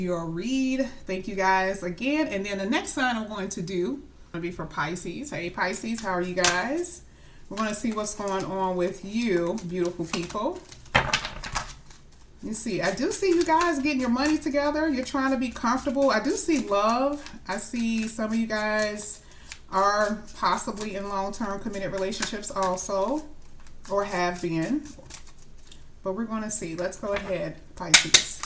your read. Thank you guys again. And then the next sign I'm going to do going to be for Pisces. Hey Pisces, how are you guys? We're going to see what's going on with you, beautiful people. You see, I do see you guys getting your money together. You're trying to be comfortable. I do see love. I see some of you guys are possibly in long-term committed relationships also, or have been. But we're going to see. Let's go ahead, Pisces.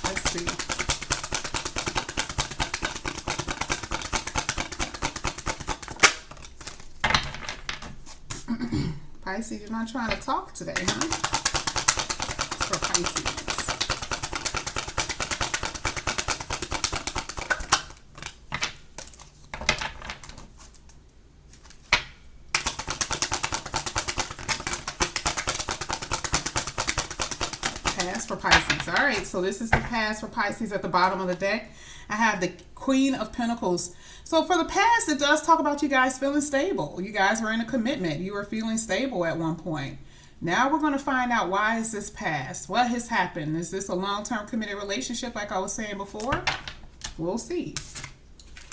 Let's see. Pisces, you're not trying to talk today, huh? For Pisces. Pass for Pisces. All right, so this is the pass for Pisces at the bottom of the deck. I have the Queen of Pentacles. So for the past, it does talk about you guys feeling stable. You guys were in a commitment. You were feeling stable at one point. Now we're going to find out, why is this past? What has happened? Is this a long-term committed relationship like I was saying before? We'll see.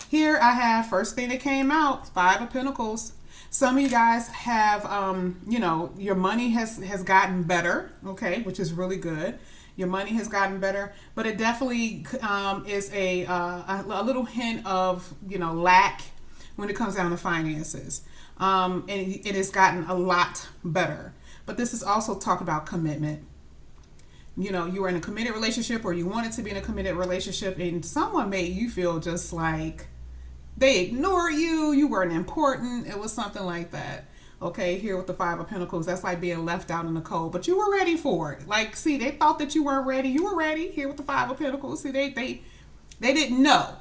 Here I have, first thing that came out, Five of Pentacles. Some of you guys have, you know, your money has gotten better, okay, which is really good. Your money has gotten better, but it definitely is a little hint of, you know, lack when it comes down to finances. And it has gotten a lot better. But this is also talk about commitment. You know, you were in a committed relationship, or you wanted to be in a committed relationship, and someone made you feel just like they ignore you, you weren't important. It was something like that. Okay, here with the Five of Pentacles, that's like being left out in the cold, but you were ready for it. Like, see, they thought that you weren't ready. You were ready. Here with the Five of Pentacles, see, they didn't know.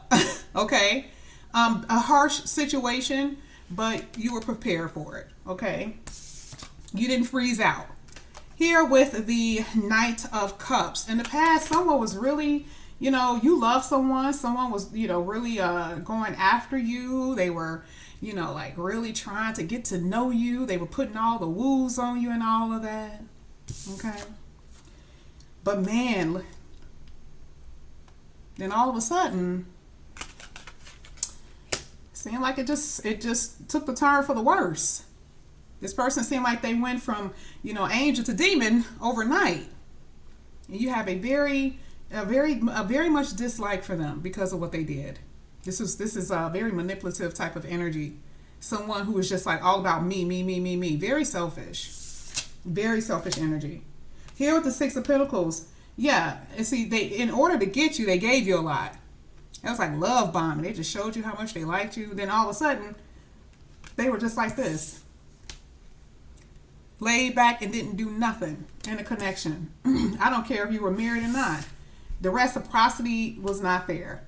Okay, a harsh situation, but you were prepared for it. Okay, you didn't freeze out. Here with the Knight of Cups, in the past, someone was really, you know, you love someone. Someone was, you know, really going after you. They were, you know, like really trying to get to know you. They were putting all the woos on you and all of that. Okay. But man, then all of a sudden, seemed like it just took the turn for the worse. This person seemed like they went from, you know, angel to demon overnight. And you have a very much dislike for them because of what they did. This is a very manipulative type of energy. Someone who is just like all about me, me, me, me, me. Very selfish energy. Here with the Six of Pentacles, yeah. And see, they, in order to get you, they gave you a lot. It was like love bombing. They just showed you how much they liked you. Then all of a sudden, they were just like this, laid back and didn't do nothing in a connection. I don't care if you were married or not. The reciprocity was not there.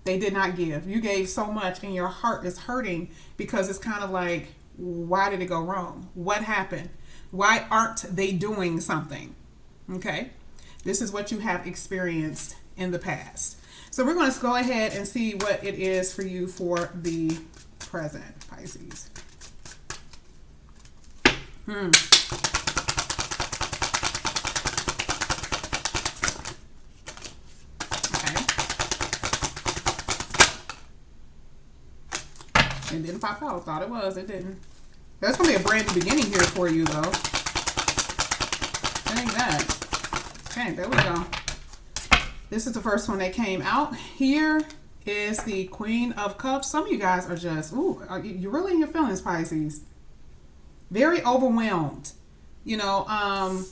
They did not give. You gave so much and your heart is hurting because it's kind of like, why did it go wrong? What happened? Why aren't they doing something? Okay. This is what you have experienced in the past. So we're going to go ahead and see what it is for you for the present, Pisces. It didn't pop out. Thought it was. It didn't. That's going to be a brand new beginning here for you, though. Dang that. Okay, there we go. This is the first one that came out. Here is the Queen of Cups. Some of you guys are just, ooh, you're really in your feelings, Pisces. Very overwhelmed. You know,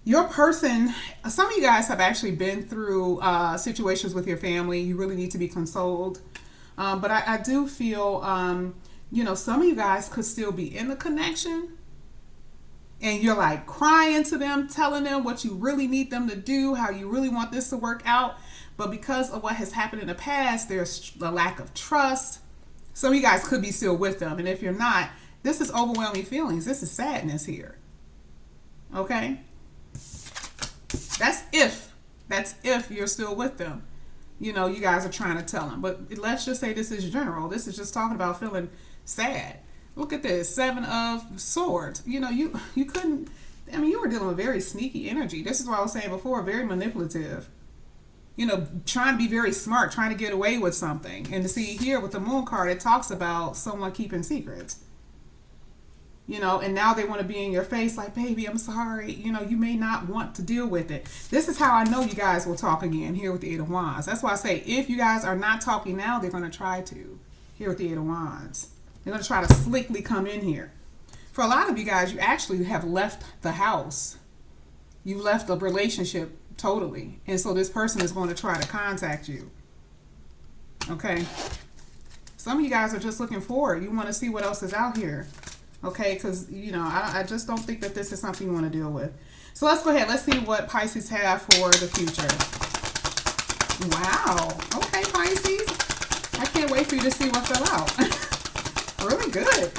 your person, some of you guys have actually been through situations with your family. You really need to be consoled. But I do feel, you know, some of you guys could still be in the connection and you're like crying to them, telling them what you really need them to do, how you really want this to work out. But because of what has happened in the past, there's a lack of trust. Some of you guys could be still with them. And if you're not, this is overwhelming feelings. This is sadness here. Okay? That's if you're still with them. You know, you guys are trying to tell them. But let's just say this is general. This is just talking about feeling sad. Look at this. 7 of Swords. You know, you couldn't, I mean, you were dealing with very sneaky energy. This is what I was saying before, very manipulative. You know, trying to be very smart, trying to get away with something. And to see here with the moon card, it talks about someone keeping secrets. You know, and now they want to be in your face like, baby, I'm sorry. You know, you may not want to deal with it. This is how I know you guys will talk again here with the Eight of Wands. That's why I say if you guys are not talking now, they're going to try to here with the Eight of Wands. They're going to try to slickly come in here. For a lot of you guys, you actually have left the house. You've left the relationship totally. And so this person is going to try to contact you. Okay. Some of you guys are just looking forward. You want to see what else is out here. Okay, because, you know, I just don't think that this is something you want to deal with. So let's go ahead. Let's see what Pisces have for the future. Wow. Okay, Pisces. I can't wait for you to see what fell out. Really good.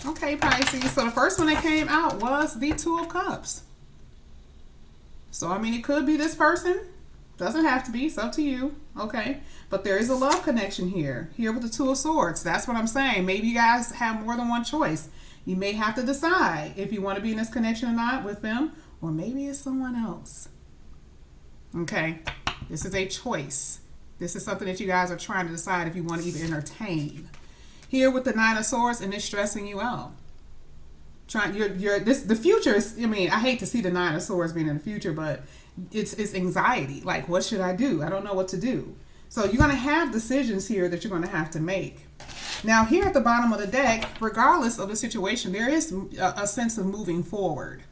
Okay, Pisces. So the first one that came out was the Two of Cups. So, I mean, it could be this person. Doesn't have to be. It's up to you. Okay. But there is a love connection here. Here with the Two of Swords. That's what I'm saying. Maybe you guys have more than one choice. You may have to decide if you want to be in this connection or not with them. Or maybe it's someone else. Okay. This is a choice. This is something that you guys are trying to decide if you want to even entertain. Here with the Nine of Swords, and it's stressing you out. The future is, I mean, I hate to see the Nine of Swords being in the future, but it's anxiety. Like, what should I do? I don't know what to do. So you're going to have decisions here that you're going to have to make. Now, here at the bottom of the deck, regardless of the situation, there is a sense of moving forward.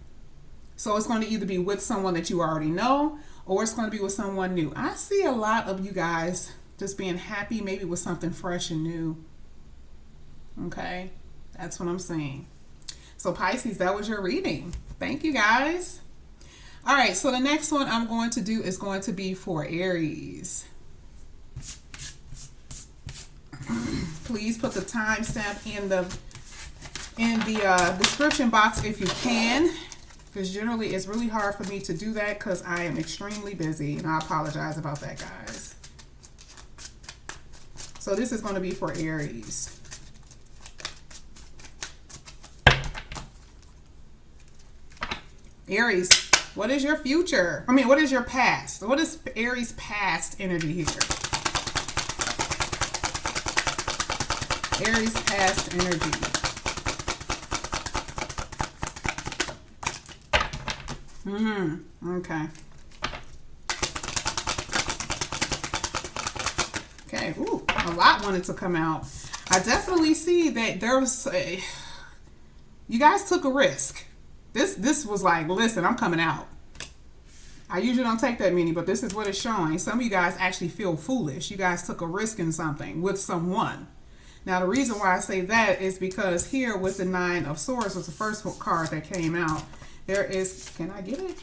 So it's going to either be with someone that you already know, or it's going to be with someone new. I see a lot of you guys just being happy, maybe with something fresh and new. Okay, that's what I'm saying. So Pisces, that was your reading. Thank you, guys. All right, so the next one I'm going to do is going to be for Aries. Please put the timestamp in the description box if you can, because generally it's really hard for me to do that because I am extremely busy, and I apologize about that, guys. So this is going to be for Aries. Aries, what is your future? I mean, what is your past? What is Aries' past energy here? Aries' past energy. Okay. Okay. Ooh, a lot wanted to come out. I definitely see that there was you guys took a risk. This was like, listen, I'm coming out. I usually don't take that many, but this is what it's showing. Some of you guys actually feel foolish. You guys took a risk in something with someone. Now, the reason why I say that is because here with the Nine of Swords was the first card that came out. There is, can I get it?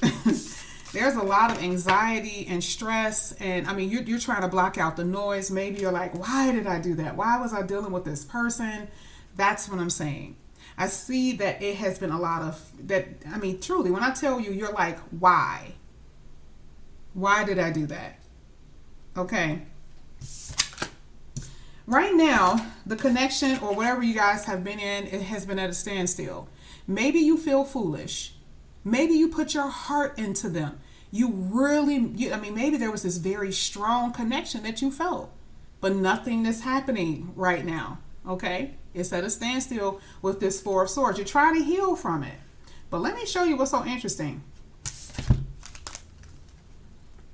There's a lot of anxiety and stress. And I mean, you're trying to block out the noise. Maybe you're like, why did I do that? Why was I dealing with this person? That's what I'm saying. I see that it has been a lot of that. I mean, truly, when I tell you, you're like, why? Why did I do that? Okay. Right now, the connection or whatever you guys have been in, it has been at a standstill. Maybe you feel foolish. Maybe you put your heart into them. I mean, maybe there was this very strong connection that you felt, but nothing is happening right now. Okay. It's at a standstill with this Four of Swords. You're trying to heal from it. But let me show you what's so interesting.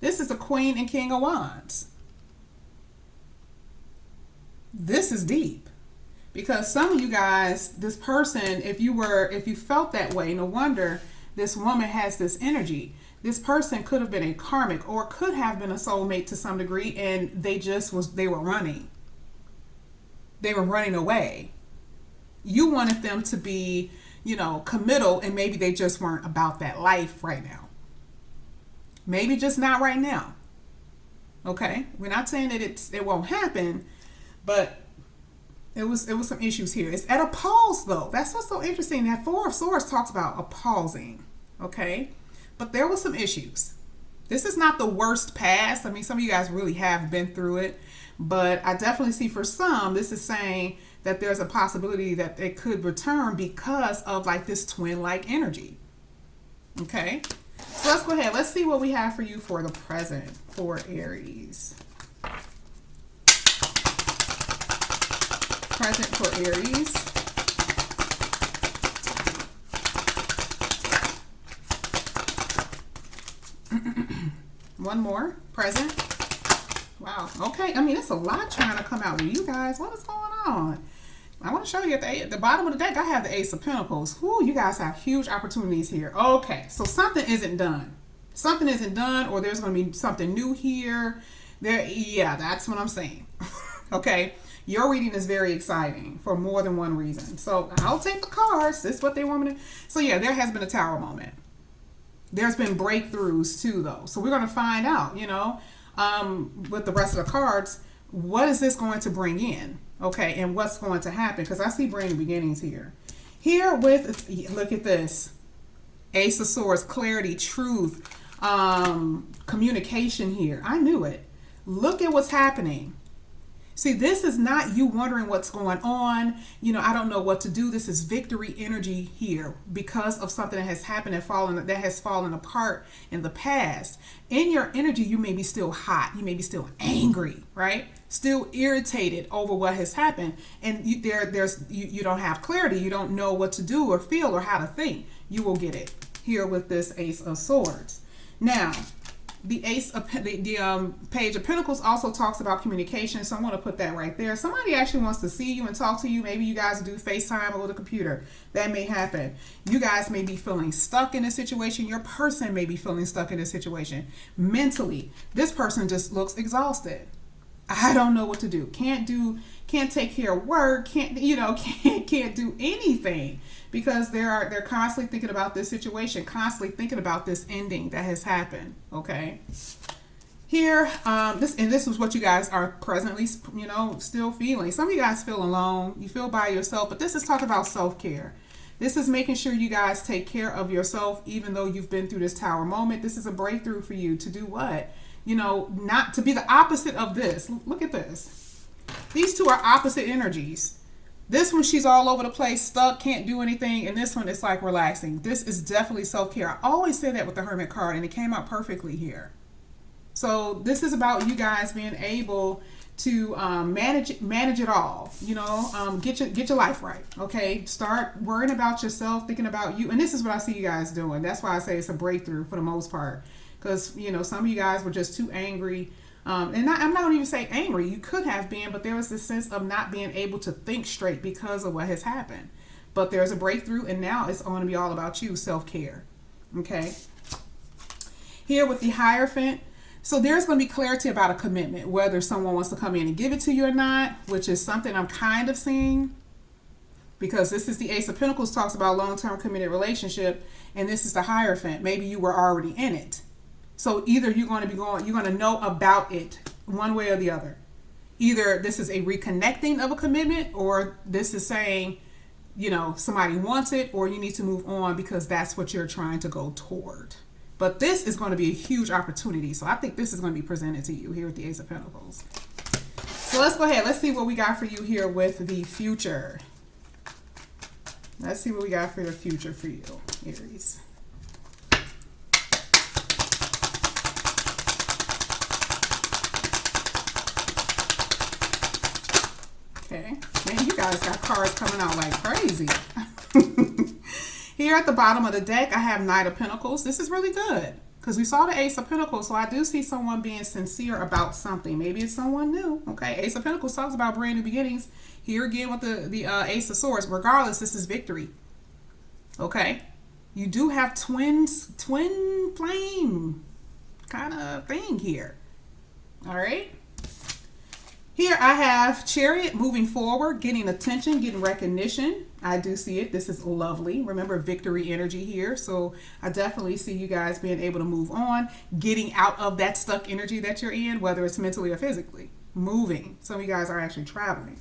This is the Queen and King of Wands. This is deep. Because some of you guys, this person, if you felt that way, no wonder this woman has this energy. This person could have been a karmic or could have been a soulmate to some degree, and they were running. They were running away. You wanted them to be, committal, and maybe they just weren't about that life right now. Maybe just not right now. Okay? We're not saying that it won't happen, but it was some issues here. It's at a pause, though. That's what's so interesting. That Four of Swords talks about a pausing. Okay? But there was some issues. This is not the worst past. I mean, some of you guys really have been through it. But I definitely see for some, this is saying that there's a possibility that it could return because of like this twin-like energy. Okay. So let's go ahead. Let's see what we have for you for the present for Aries. Present for Aries. One more. Present. Wow. Okay. I mean, it's a lot trying to come out with you guys. What is going on? I want to show you at the bottom of the deck, I have the Ace of Pentacles. Whoo, you guys have huge opportunities here. Okay. So something isn't done. Something isn't done, or there's going to be something new here. Yeah, that's what I'm saying. Okay. Your reading is very exciting for more than one reason. So I'll take the cards. This is what they want me to. So yeah, there has been a Tower moment. There's been breakthroughs too, though. So we're going to find out, you know, with the rest of the cards, what is this going to bring in? Okay, and what's going to happen? Because I see brand new beginnings here. Here with, look at this. Ace of Swords, clarity, truth, communication here. I knew it. Look at what's happening. See, this is not you wondering what's going on. You know, I don't know what to do. This is victory energy here because of something that has happened that has fallen apart in the past. In your energy, you may be still hot. You may be still angry, right? Still irritated over what has happened. And you don't have clarity. You don't know what to do or feel or how to think. You will get it here with this Ace of Swords. Now, the Page of Pentacles also talks about communication, so I'm going to put that right there. Somebody actually wants to see you and talk to you. Maybe you guys do FaceTime over the computer. That may happen. You guys may be feeling stuck in a situation. Your person may be feeling stuck in a situation. Mentally, this person just looks exhausted. I don't know what to do. Can't take care of work. Can't do anything because they're constantly thinking about this situation, constantly thinking about this ending that has happened. Okay. Here, this is what you guys are presently, still feeling. Some of you guys feel alone. You feel by yourself, but this is talking about self-care. This is making sure you guys take care of yourself, even though you've been through this Tower moment. This is a breakthrough for you to do what? Not to be the opposite of this. Look at this. These two are opposite energies. This one, she's all over the place, stuck, can't do anything. And this one, it's like relaxing. This is definitely self-care. I always say that with the Hermit card, and it came out perfectly here. So this is about you guys being able to manage it all. Get your life right. Okay, start worrying about yourself, thinking about you. And this is what I see you guys doing. That's why I say it's a breakthrough for the most part. Because, some of you guys were just too angry. I'm not going to even say angry. You could have been, but there was this sense of not being able to think straight because of what has happened. But there's a breakthrough, and now it's going to be all about you, self-care. Okay? Here with the Hierophant. So there's going to be clarity about a commitment, whether someone wants to come in and give it to you or not, which is something I'm kind of seeing. Because this is the Ace of Pentacles, talks about long-term committed relationship, and this is the Hierophant. Maybe you were already in it. So either you're going to know about it one way or the other. Either this is a reconnecting of a commitment, or this is saying, somebody wants it, or you need to move on because that's what you're trying to go toward. But this is going to be a huge opportunity. So I think this is going to be presented to you here with the Ace of Pentacles. So let's go ahead. Let's see what we got for you here with the future. Let's see what we got for the future for you, Aries. Okay, man, you guys got cards coming out like crazy. Here at the bottom of the deck, I have Knight of Pentacles. This is really good because we saw the Ace of Pentacles, so I do see someone being sincere about something. Maybe it's someone new. Okay, Ace of Pentacles talks about brand new beginnings. Here again with the Ace of Swords. Regardless, this is victory. Okay, you do have twin flame kind of thing here. All right. Here I have Chariot, moving forward, getting attention, getting recognition. I do see it. This is lovely. Remember, victory energy here. So I definitely see you guys being able to move on, getting out of that stuck energy that you're in, whether it's mentally or physically. Moving. Some of you guys are actually traveling.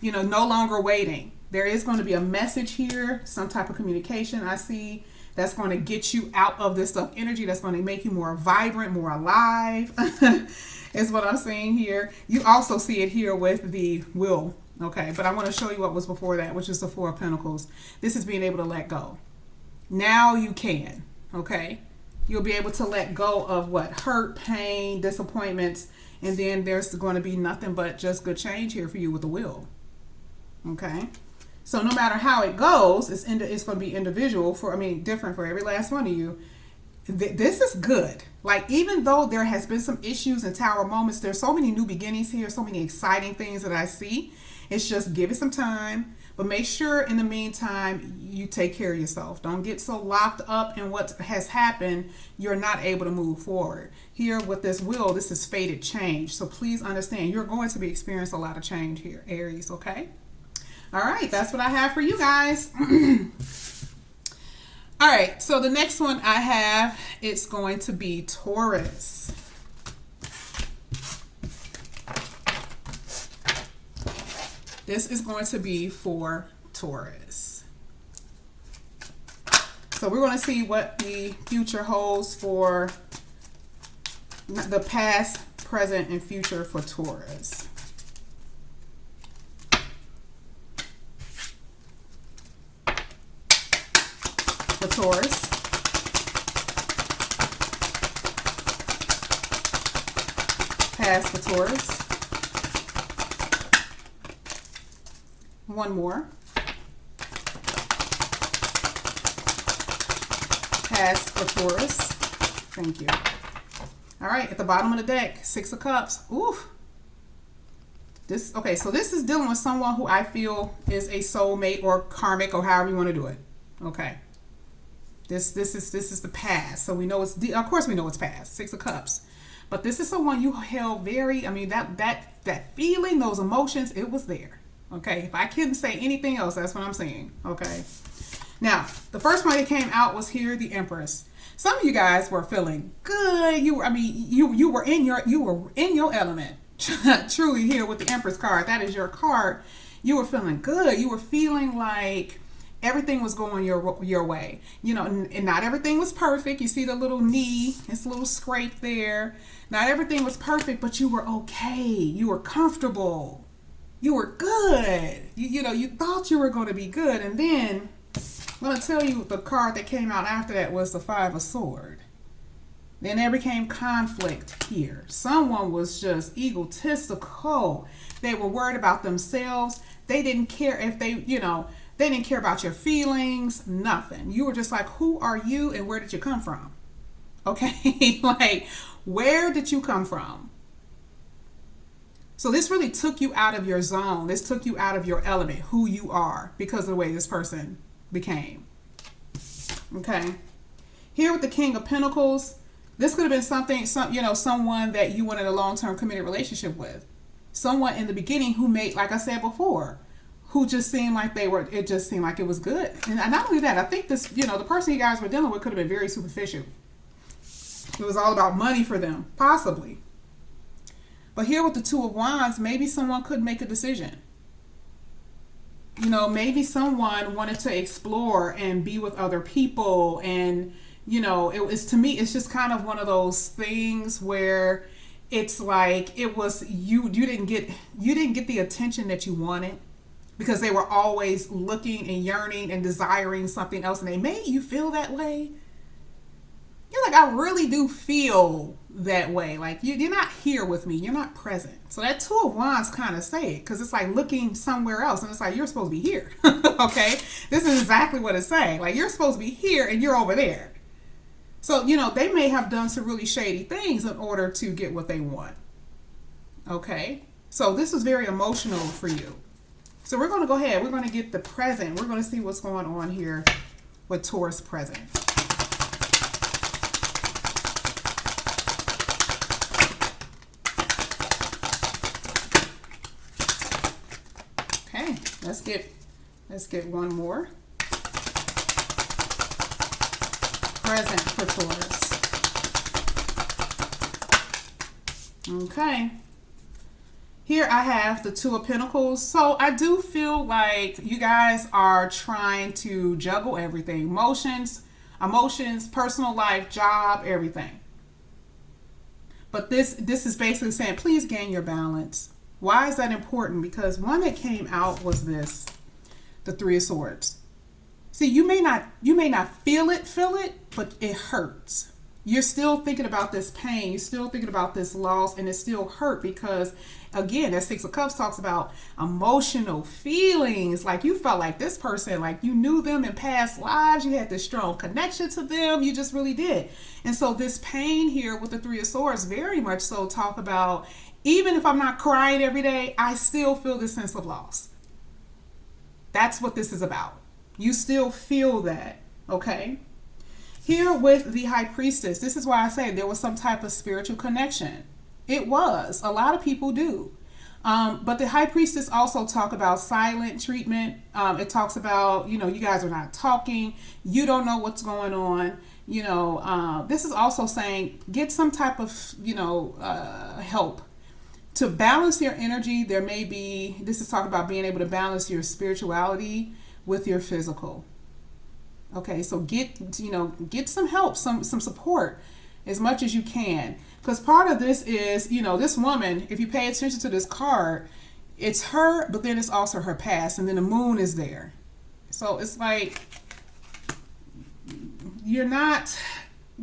No longer waiting. There is going to be a message here, some type of communication I see that's going to get you out of this stuck energy. That's going to make you more vibrant, more alive. Is what I'm seeing here. You also see it here with the Will. Okay, but I want to show you what was before that, which is the Four of Pentacles. This is being able to let go. Now you can. Okay, you'll be able to let go of what hurt, pain, disappointments, and then there's going to be nothing but just good change here for you with the wheel. Okay, so no matter how it goes, it's going to be individual for, I mean, different for every last one of you. This is good. Like, even though there has been some issues and tower moments, there's so many new beginnings here, so many exciting things that I see. It's just give it some time, but make sure in the meantime you take care of yourself. Don't get so locked up in what has happened you're not able to move forward. Here with this wheel, this is fated change. So please understand, you're going to be experiencing a lot of change here, Aries, okay? All right, that's what I have for you guys. All right, so the next one I have, it's going to be Taurus. This is going to be for Taurus. So we're going to see what the future holds for the past, present, and future for Taurus. For Taurus. Past for Taurus. One more. Past for Taurus. Thank you. All right, at the bottom of the deck, Six of Cups. Ooh. Okay, so this is dealing with someone who I feel is a soulmate or karmic or however you want to do it. Okay. This is the past. So we know it's, of course we know it's past. Six of Cups. But this is someone you held very, I mean, that feeling, those emotions, it was there. Okay, if I couldn't say anything else, that's what I'm saying. Okay. Now, the first one that came out was here, the Empress. Some of you guys were feeling good. You were in your element. Truly here with the Empress card. That is your card. You were feeling good. You were feeling like everything was going your way. You know, and not everything was perfect. You see the little knee, it's a little scrape there. Not everything was perfect, but you were okay. You were comfortable. You were good. You know, you thought you were going to be good. And then I'm going to tell you the card that came out after that was the Five of Swords. Then there became conflict here. Someone was just egotistical. They were worried about themselves. They didn't care if they didn't care about your feelings, nothing. You were just like, who are you and where did you come from? Okay, like, where did you come from? So this really took you out of your zone. This took you out of your element, who you are, because of the way this person became. Okay. Here with the King of Pentacles, this could have been someone that you wanted a long-term committed relationship with. Someone in the beginning who made, like I said before, who just seemed like it just seemed like it was good. And not only that, I think this, the person you guys were dealing with could have been very superficial. It was all about money for them, possibly. But here with the Two of Wands, maybe someone could make a decision. Maybe someone wanted to explore and be with other people. And, to me, it's just kind of one of those things where it's like it was you didn't get the attention that you wanted because they were always looking and yearning and desiring something else, and they made you feel that way. You're like, I really do feel that way. Like, you're not here with me. You're not present. So that Two of Wands kind of say it, because it's like looking somewhere else. And it's like, you're supposed to be here. Okay? This is exactly what it's saying. Like, you're supposed to be here and you're over there. So, they may have done some really shady things in order to get what they want. Okay? So this is very emotional for you. So we're going to go ahead. We're going to get the present. We're going to see what's going on here with Taurus present. Okay, let's get one more. Present for Taurus. Okay. Here I have the Two of Pentacles. So I do feel like you guys are trying to juggle everything. Emotions, personal life, job, everything. But this is basically saying, please gain your balance. Why is that important? Because one that came out was this, the Three of Swords. See, you may not feel it, but it hurts. You're still thinking about this pain. You're still thinking about this loss, and it still hurt because, again, that Six of Cups talks about emotional feelings. Like you felt like this person, like you knew them in past lives. You had this strong connection to them. You just really did. And so this pain here with the Three of Swords, very much so talk about, even if I'm not crying every day, I still feel this sense of loss. That's what this is about. You still feel that, okay? Here with the High Priestess, this is why I say there was some type of spiritual connection. It was. A lot of people do. But the High Priestess also talk about silent treatment. It talks about, you guys are not talking. You don't know what's going on. This is also saying get some type of, help. To balance your energy, this is talking about being able to balance your spirituality with your physical. Okay, so get some help, some support as much as you can. Because part of this is, this woman, if you pay attention to this card, it's her, but then it's also her past, and then the moon is there. So it's like you're not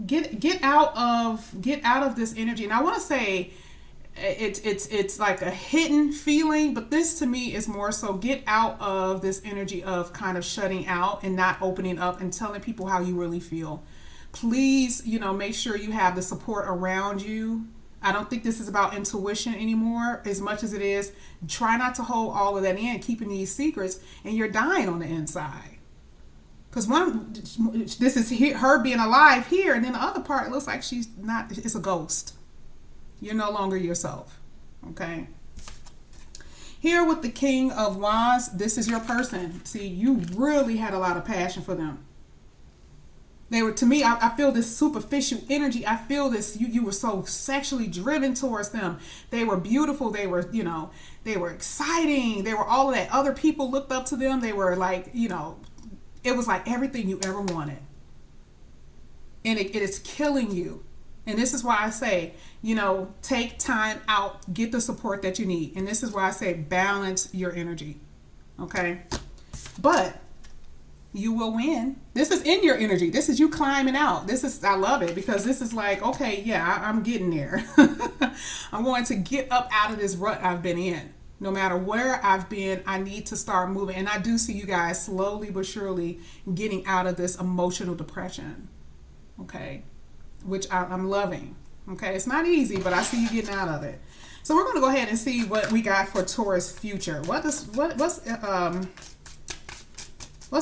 get out of this energy. And I want to say it's like a hidden feeling, but this to me is more so get out of this energy of kind of shutting out and not opening up and telling people how you really feel. Please, make sure you have the support around you. I don't think this is about intuition anymore as much as it is try not to hold all of that in, keeping these secrets, and you're dying on the inside. Because this is her being alive here, and then the other part, it looks like she's not, it's a ghost. You're no longer yourself, okay? Here with the King of Wands, this is your person. See, you really had a lot of passion for them. They were, to me, I feel this superficial energy. I feel this, you were so sexually driven towards them. They were beautiful. They were, they were exciting. They were all of that. Other people looked up to them. They were like, it was like everything you ever wanted. And it is killing you. And this is why I say, take time out, get the support that you need. And this is why I say balance your energy. Okay? But you will win. This is in your energy. This is you climbing out. I love it because this is like, okay, yeah, I'm getting there. I'm going to get up out of this rut I've been in. No matter where I've been, I need to start moving. And I do see you guys slowly but surely getting out of this emotional depression. Okay? Which I'm loving. Okay, it's not easy, but I see you getting out of it. So we're going to go ahead and see what we got for Taurus future. What's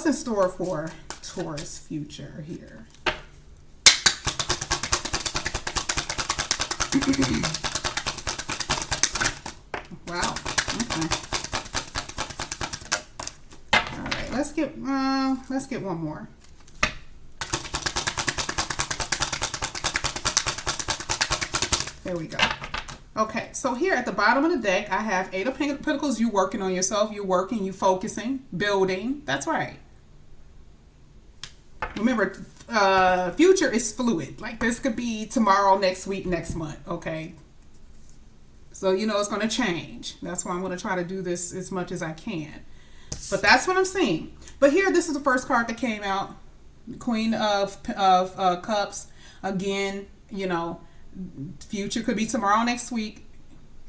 in store for Taurus future here? Wow. Okay. All right. Let's get one more. There we go. Okay, so here at the bottom of the deck, I have Eight of Pentacles. You working on yourself. You're working, you focusing, building. That's right. Remember, future is fluid. Like this could be tomorrow, next week, next month. Okay. So, it's going to change. That's why I'm going to try to do this as much as I can. But that's what I'm seeing. But here, this is the first card that came out. Queen of Cups. Again, future could be tomorrow, next week.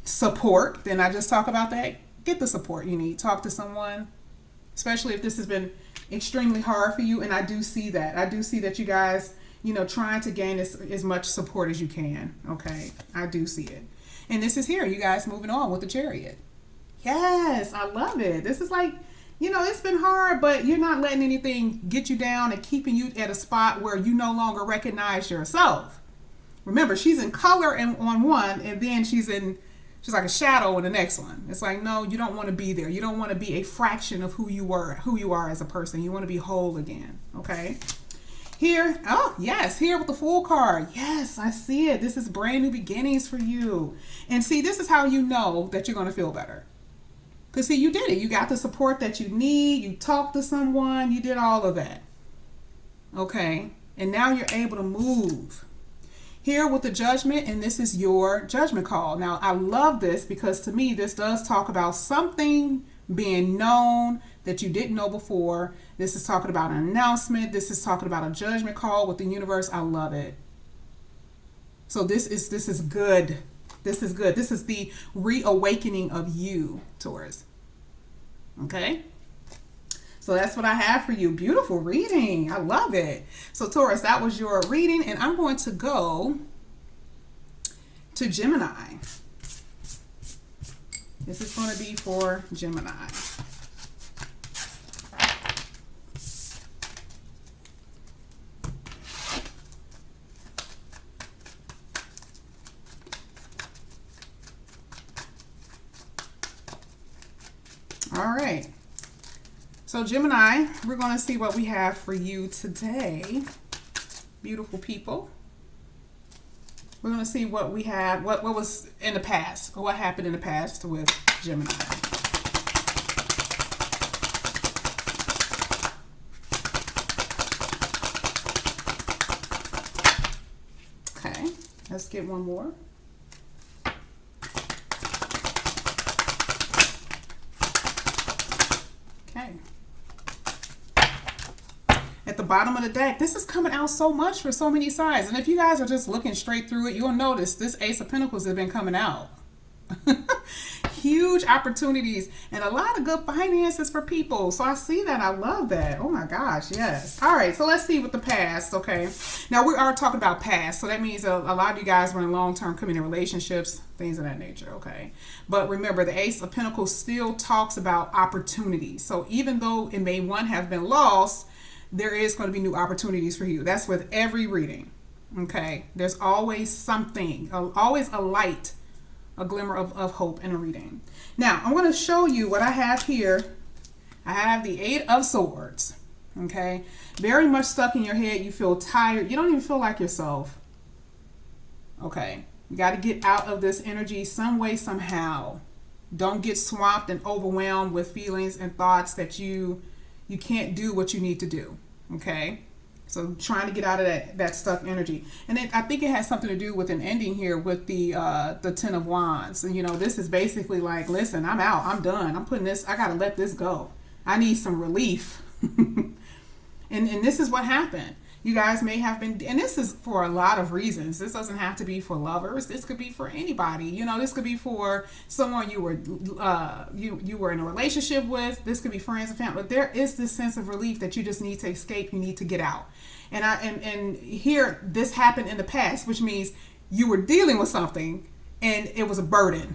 Support. Then I just talk about that. Get the support you need. Talk to someone, especially if this has been extremely hard for you. And I do see that. I do see that you guys, trying to gain as much support as you can. Okay. I do see it. And this is here. You guys moving on with the Chariot. Yes. I love it. This is like, it's been hard, but you're not letting anything get you down and keeping you at a spot where you no longer recognize yourself. Remember, she's in color on one, and then she's like a shadow in the next one. It's like, no, you don't want to be there. You don't want to be a fraction of who you are as a person. You want to be whole again. Okay. Here, oh yes, here with the Fool card. Yes, I see it. This is brand new beginnings for you. And see, this is how you know that you're going to feel better. Because see, you did it. You got the support that you need. You talked to someone. You did all of that. Okay. And now you're able to move. Here with the Judgment, and this is your judgment call. Now, I love this because to me, this does talk about something being known that you didn't know before, This is talking about an announcement. This is talking about a judgment call with the universe. I love it. So this is good. This is good. This is the reawakening of you, Taurus. Okay? So that's what I have for you. Beautiful reading. I love it. So Taurus, that was your reading, and I'm going to go to Gemini. This is going to be for Gemini. All right. So Gemini, we're going to see what we have for you today. Beautiful people. We're going to see what we have, what was in the past, or what happened in the past with Gemini. Okay, let's get one more. Okay. At the bottom of the deck, this is coming out so much for so many sides. And if you guys are just looking straight through it, you'll notice this Ace of Pentacles has been coming out. Huge opportunities and a lot of good finances for people. So I see that. I love that. Oh my gosh, yes. All right, so let's see with the past, okay? Now we are talking about past, so that means a lot of you guys were in long-term committed relationships, things of that nature, okay? But remember, the Ace of Pentacles still talks about opportunities. So even though it may one have been lost, there is going to be new opportunities for you. That's with every reading, okay? There's always something, always a light, a glimmer of hope in a reading. Now, I'm going to show you what I have here. I have the Eight of Swords, okay? Very much stuck in your head. You feel tired. You don't even feel like yourself, okay? You got to get out of this energy some way, somehow. Don't get swamped and overwhelmed with feelings and thoughts that you can't do what you need to do, okay? So trying to get out of that stuck energy. And then I think it has something to do with an ending here with the Ten of Wands. And, you know, this is basically like, listen, I'm out. I'm done. I'm putting this, I got to let this go. I need some relief. and this is what happened. You guys may have been, and this is for a lot of reasons. This doesn't have to be for lovers. This could be for anybody. You know, this could be for someone you were you were in a relationship with. This could be friends and family. But there is this sense of relief that you just need to escape. You need to get out. And here, this happened in the past, which means you were dealing with something, and it was a burden.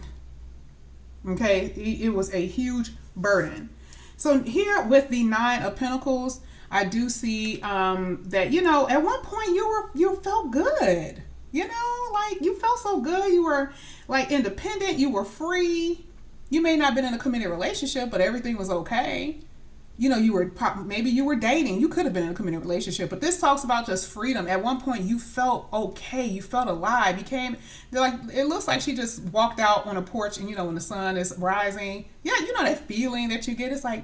Okay, it was a huge burden. So here with the Nine of Pentacles, I do see that, you know, at one point you felt good, you know, like you felt so good. You were like independent. You were free. You may not have been in a committed relationship, but everything was okay. You know, maybe you were dating. You could have been in a committed relationship, but this talks about just freedom. At one point you felt okay. You felt alive. It looks like she just walked out on a porch, and, you know, when the sun is rising, yeah, you know that feeling that you get. It's like,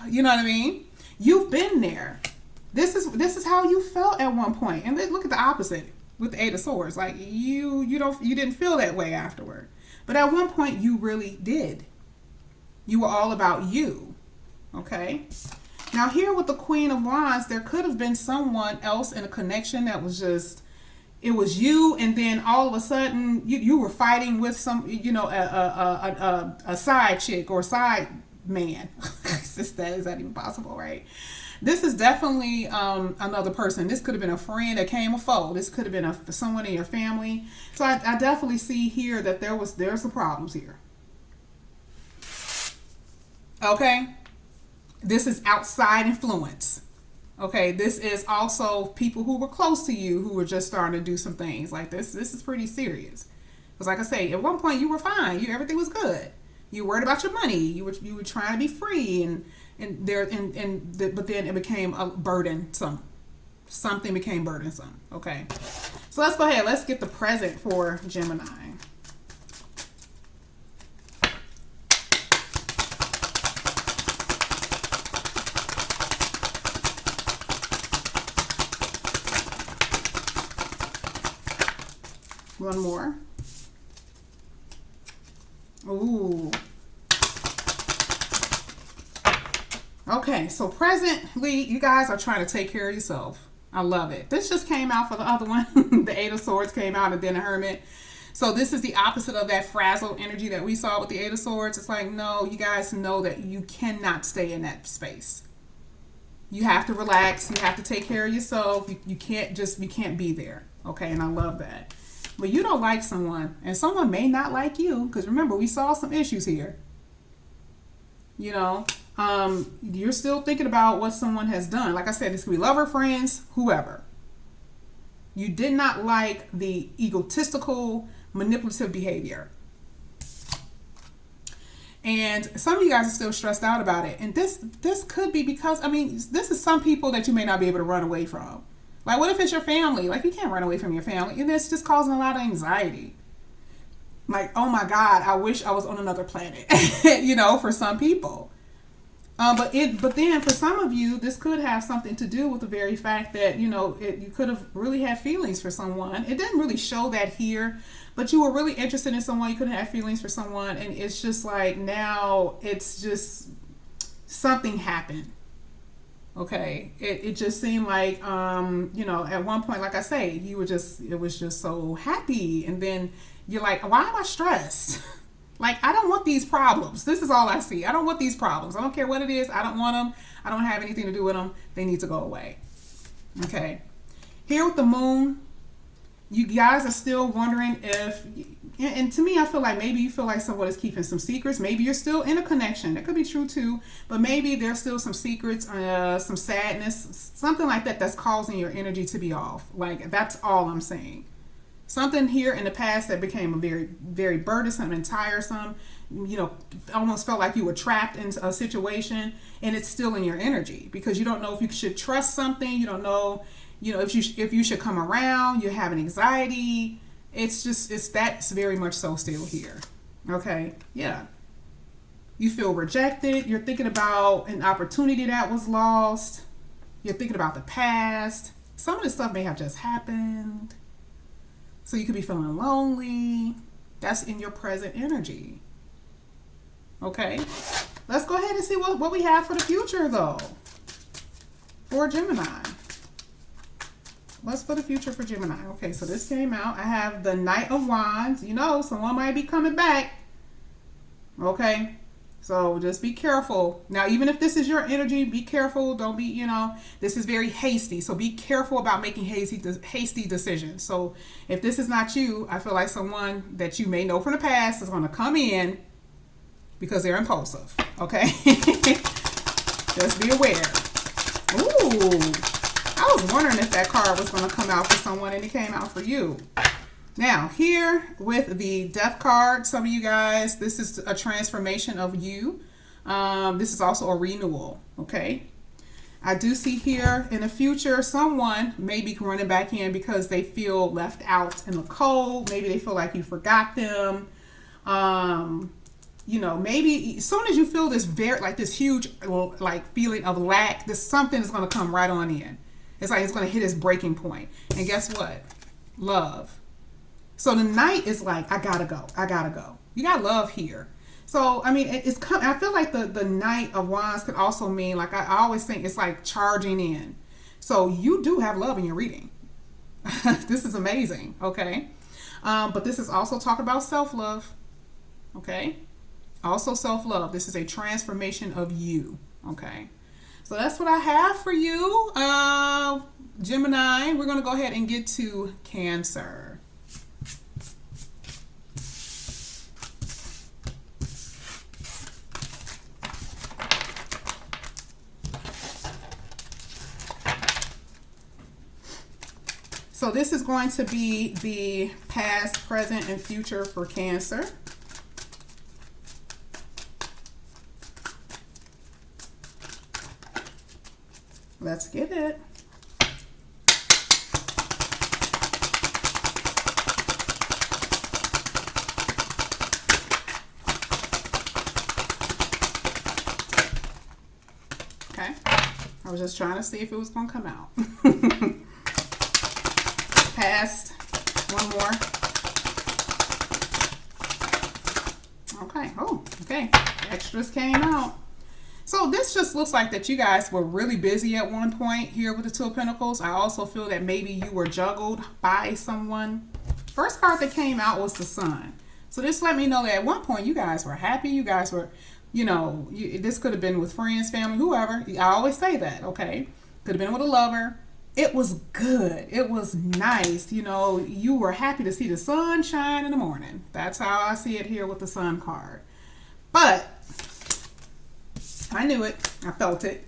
you know what I mean? You've been there. This is how you felt at one point. And look at the opposite with the Eight of Swords. Like you didn't feel that way afterward. But at one point you really did. You were all about you. Okay? Now here with the Queen of Wands, there could have been someone else in a connection that was just, it was you, and then all of a sudden you were fighting with some, you know, a side chick or side man. Is that even possible, right? This is definitely another person. This could have been a friend that came a foe. This could have been someone in your family. So I definitely see here that there's some problems here. Okay, this is outside influence. Okay, this is also people who were close to you who were just starting to do some things like this. This is pretty serious. Because like I say, at one point you were fine. Everything was good. You were worried about your money. You were trying to be free, but then it became a burdensome. Something became burdensome. Okay, so let's go ahead. Let's get the present for Gemini. One more. Ooh. Okay, so presently, you guys are trying to take care of yourself. I love it. This just came out for the other one. The Eight of Swords came out and then the Hermit. So this is the opposite of that frazzled energy that we saw with the Eight of Swords. It's like, no, you guys know that you cannot stay in that space. You have to relax. You have to take care of yourself. You can't be there. Okay, and I love that. But you don't like someone, and someone may not like you, because remember, we saw some issues here. You know, you're still thinking about what someone has done. Like I said, this could be lover, friends, whoever. You did not like the egotistical, manipulative behavior. And some of you guys are still stressed out about it. And this could be because, I mean, this is some people that you may not be able to run away from. Like, what if it's your family? Like, you can't run away from your family. And it's just causing a lot of anxiety. Like, oh my God, I wish I was on another planet, you know, for some people. But then for some of you, this could have something to do with the very fact that, you know, you could have really had feelings for someone. It didn't really show that here, but you were really interested in someone. You could have feelings for someone. And it's just like, now it's just something happened. Okay. It just seemed like, you know, at one point, like I say, it was just so happy. And then you're like, why am I stressed? Like, I don't want these problems. This is all I see. I don't want these problems. I don't care what it is. I don't want them. I don't have anything to do with them. They need to go away. Okay. Here with the moon, you guys are still wondering if, and to me, I feel like maybe you feel like someone is keeping some secrets. Maybe you're still in a connection. That could be true too. But maybe there's still some secrets, some sadness, something like that that's causing your energy to be off. Like, that's all I'm saying. Something here in the past that became a very, very burdensome and tiresome, you know, almost felt like you were trapped in a situation, and it's still in your energy because you don't know if you should trust something. You don't know, you know, if you should come around. You're having anxiety. That's very much so still here. Okay. Yeah. You feel rejected. You're thinking about an opportunity that was lost. You're thinking about the past. Some of this stuff may have just happened. So you could be feeling lonely. That's in your present energy. Okay. Let's go ahead and see what we have for the future, though. For Gemini. What's for the future for Gemini? Okay, so this came out. I have the Knight of Wands. You know, someone might be coming back. Okay. So just be careful. Now, even if this is your energy, be careful. Don't be, you know, this is very hasty. So be careful about making hasty decisions. So if this is not you, I feel like someone that you may know from the past is going to come in because they're impulsive. Okay. Just be aware. Ooh, I was wondering if that card was going to come out for someone and it came out for you. Now, here with the Death card, some of you guys, this is a transformation of you. This is also a renewal, okay? I do see here in the future, someone may be running back in because they feel left out in the cold. Maybe they feel like you forgot them. You know, maybe as soon as you feel this this huge like feeling of lack, something is going to come right on in. It's like it's going to hit its breaking point. And guess what? Love. So the Knight is like, I gotta go. I gotta go. You got love here. So, I mean, I feel like the Knight of Wands could also mean, like, I always think it's like charging in. So you do have love in your reading. This is amazing. Okay. But this is also talking about self-love. Okay. Also self-love. This is a transformation of you. Okay. So that's what I have for you. Gemini, we're going to go ahead and get to Cancer. So this is going to be the past, present, and future for Cancer. Let's get it. Okay. I was just trying to see if it was going to come out. Past, one more. Okay. Oh, okay. Extras came out. So this just looks like that you guys were really busy at one point here with the Two of Pentacles. I also feel that maybe you were juggled by someone. First card that came out was the Sun. So this let me know that at one point you guys were happy. You guys were, this could have been with friends, family, whoever. I always say that, okay? Could have been with a lover. It was good. It was nice. You were happy to see the sun shine in the morning. That's how I see it here with the Sun card. But I knew it. I felt it.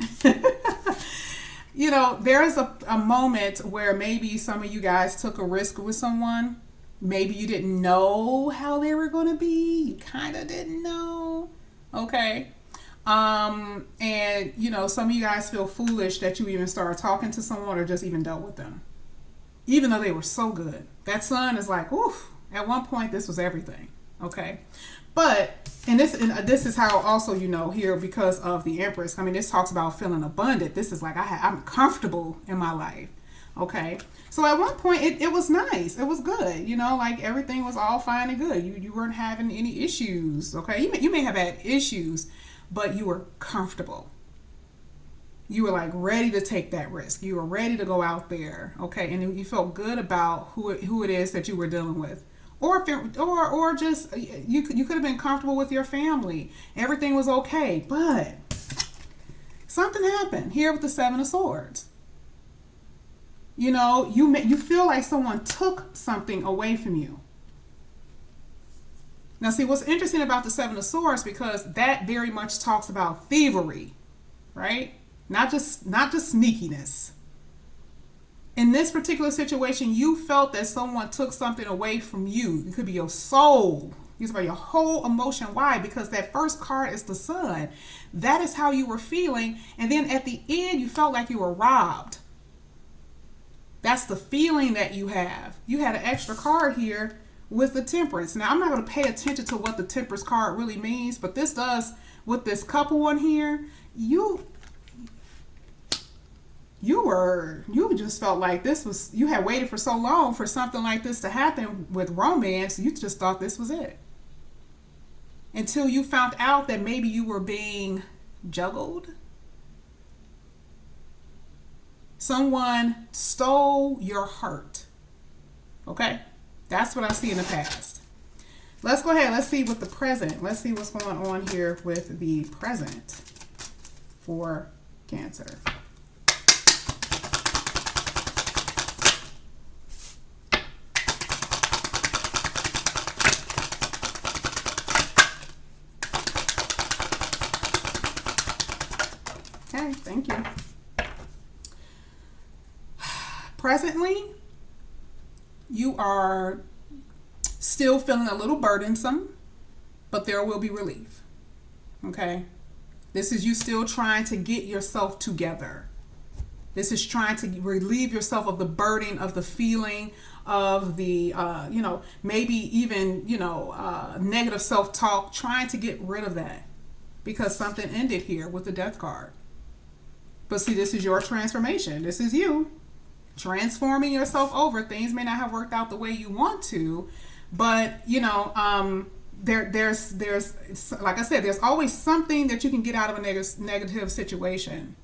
There is a moment where maybe some of you guys took a risk with someone. Maybe you didn't know how they were going to be. You kind of didn't know. Okay. And some of you guys feel foolish that you even started talking to someone or just even dealt with them. Even though they were so good. That Sun is like, oof, at one point this was everything. Okay. But, and this is how also, here because of the Empress, this talks about feeling abundant. This is like, I'm comfortable in my life. Okay. So at one point it was nice. It was good. Like everything was all fine and good. You weren't having any issues. Okay. You may have had issues, but you were comfortable. You were like ready to take that risk. You were ready to go out there. Okay. And you felt good about who it is that you were dealing with. Or just you could have been comfortable with your family. Everything was okay, but something happened here with the Seven of Swords. You feel like someone took something away from you. Now, see what's interesting about the Seven of Swords, because that very much talks about thievery, right? Not just sneakiness. In this particular situation, you felt that someone took something away from you. It could be your soul. It's about your whole emotion. Why? Because that first card is the Sun. That is how you were feeling. And then at the end, you felt like you were robbed. That's the feeling that you have. You had an extra card here with the Temperance. Now, I'm not going to pay attention to what the Temperance card really means, but this does, with this couple one here, you just felt like you had waited for so long for something like this to happen with romance. You just thought this was it. Until you found out that maybe you were being juggled. Someone stole your heart. Okay? That's what I see in the past. Let's go ahead. Let's see with the present. Let's see what's going on here with the present for Cancer. Okay, thank you. Presently, you are still feeling a little burdensome, but there will be relief. Okay? This is you still trying to get yourself together. This is trying to relieve yourself of the burden of the feeling of the, maybe even, negative self-talk, trying to get rid of that because something ended here with the Death card. But see, this is your transformation. This is you transforming yourself over. Things may not have worked out the way you want to, but there's like I said, there's always something that you can get out of a negative situation.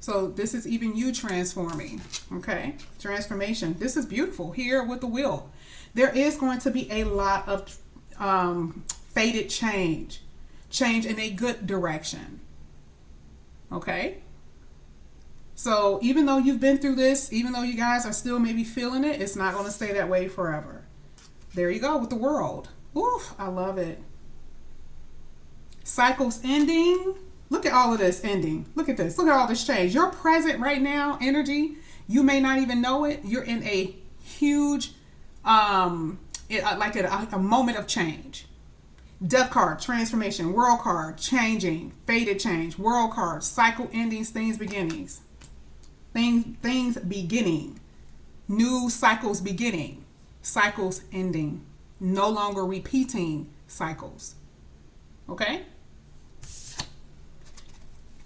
So this is even you transforming. Okay, transformation. This is beautiful here with the Wheel. There is going to be a lot of faded change in a good direction. Okay. So even though you've been through this, even though you guys are still maybe feeling it, it's not going to stay that way forever. There you go with the World. Ooh, I love it. Cycles ending. Look at all of this ending. Look at this. Look at all this change. You're present right now, energy. You may not even know it. You're in a huge, a moment of change. Death card, transformation. World card, changing, faded change. World card, cycle endings, things beginnings. Things beginning. New cycles beginning. Cycles ending. No longer repeating cycles. Okay?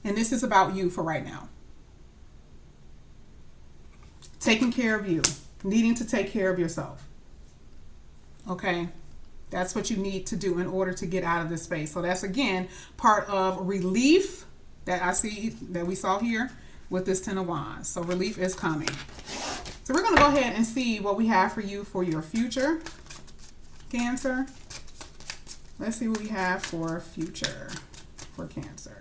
And this is about you for right now. Taking care of you. Needing to take care of yourself. Okay? That's what you need to do in order to get out of this space. So that's, again, part of relief that I see, that we saw here with this Ten of Wands. So relief is coming. So we're going to go ahead and see what we have for you for your future, Cancer. Let's see what we have for future for Cancer.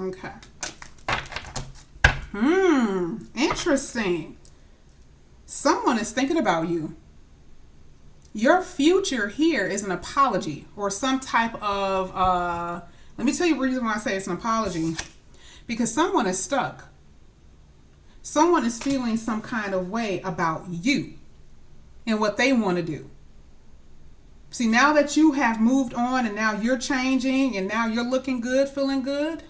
Okay. Interesting. Someone is thinking about you. Your future here is an apology or some type of, let me tell you the reason why I say it's an apology. Because someone is stuck. Someone is feeling some kind of way about you and what they want to do. See, now that you have moved on and now you're changing and now you're looking good, feeling good,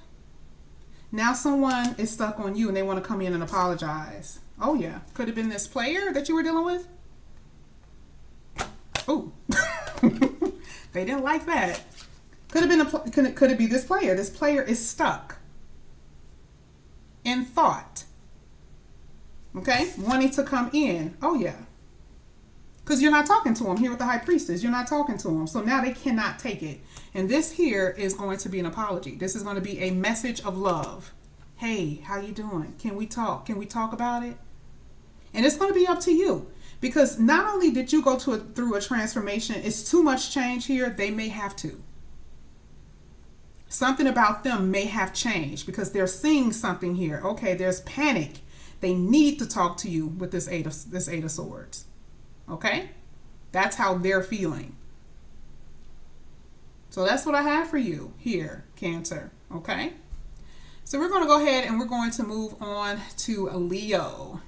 now someone is stuck on you and they want to come in and apologize. Oh yeah. Could have been this player that you were dealing with. Oh, they didn't like that. Could have been could it be this player? This player is stuck in thought. Okay, wanting to come in. Oh yeah, because you're not talking to him here with the High Priestess. You're not talking to him, so now they cannot take it. And this here is going to be an apology. This is going to be a message of love. Hey, how you doing? Can we talk? Can we talk about it? And it's going to be up to you. Because not only did you go through a transformation, it's too much change here, they may have to. Something about them may have changed because they're seeing something here. Okay, there's panic. They need to talk to you with this Eight of Swords. Okay? That's how they're feeling. So that's what I have for you here, Cancer. Okay? So we're going to go ahead and we're going to move on to Leo.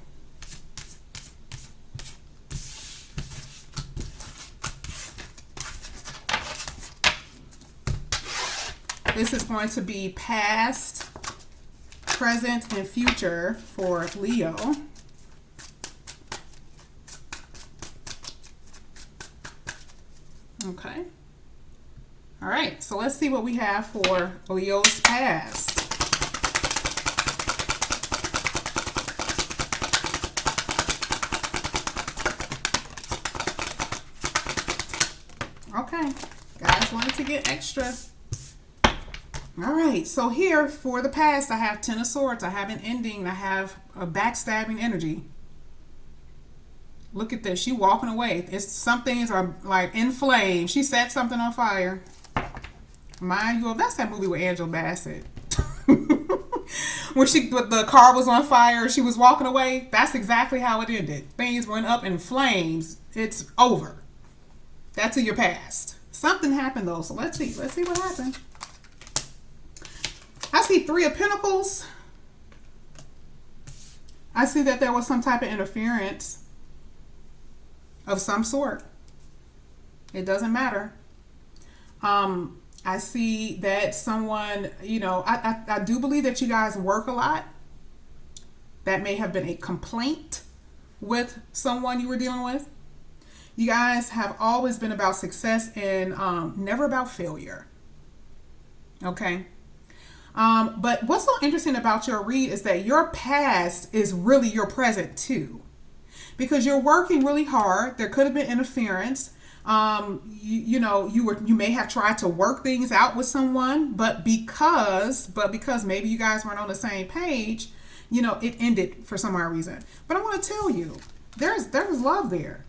This is going to be past, present, and future for Leo. Okay. All right, so let's see what we have for Leo's past. Okay, guys wanted to get extra. All right, so here for the past, I have Ten of Swords. I have an ending. I have a backstabbing energy. Look at this. She walking away. Some things are like in flames. She set something on fire. Mind you, that's that movie with Angela Bassett. When the car was on fire, she was walking away. That's exactly how it ended. Things went up in flames. It's over. That's in your past. Something happened though, so let's see. Let's see what happened. I see Three of Pentacles. I see that there was some type of interference of some sort. It doesn't matter. I see that someone, you know, I do believe that you guys work a lot. That may have been a complaint with someone you were dealing with. You guys have always been about success and never about failure. Okay. But what's so interesting about your read is that your past is really your present too, because you're working really hard. There could have been interference. You may have tried to work things out with someone, but because maybe you guys weren't on the same page, you know, it ended for some odd reason. But I want to tell you, there was love there.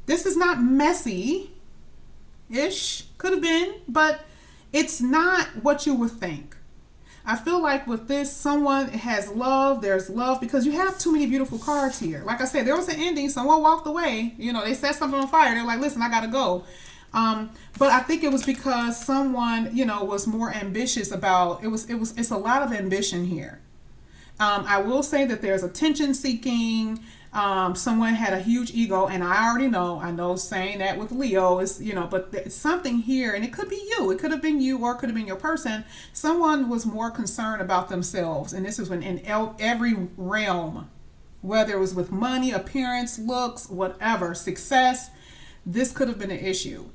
This is not messy-ish. Could have been, but it's not what you would think. I feel like with this, someone has love. There's love because you have too many beautiful cards here. Like I said, there was an ending. Someone walked away. You know, they set something on fire. They're like, listen, I got to go. But I think it was because someone, you know, was more ambitious about, it's a lot of ambition here. I will say that there's attention seeking. Someone had a huge ego, and I know saying that with Leo is, but there's something here, and it could be you. It could have been you, or it could have been your person. Someone was more concerned about themselves, and this is when in every realm, whether it was with money, appearance, looks, whatever, success, this could have been an issue.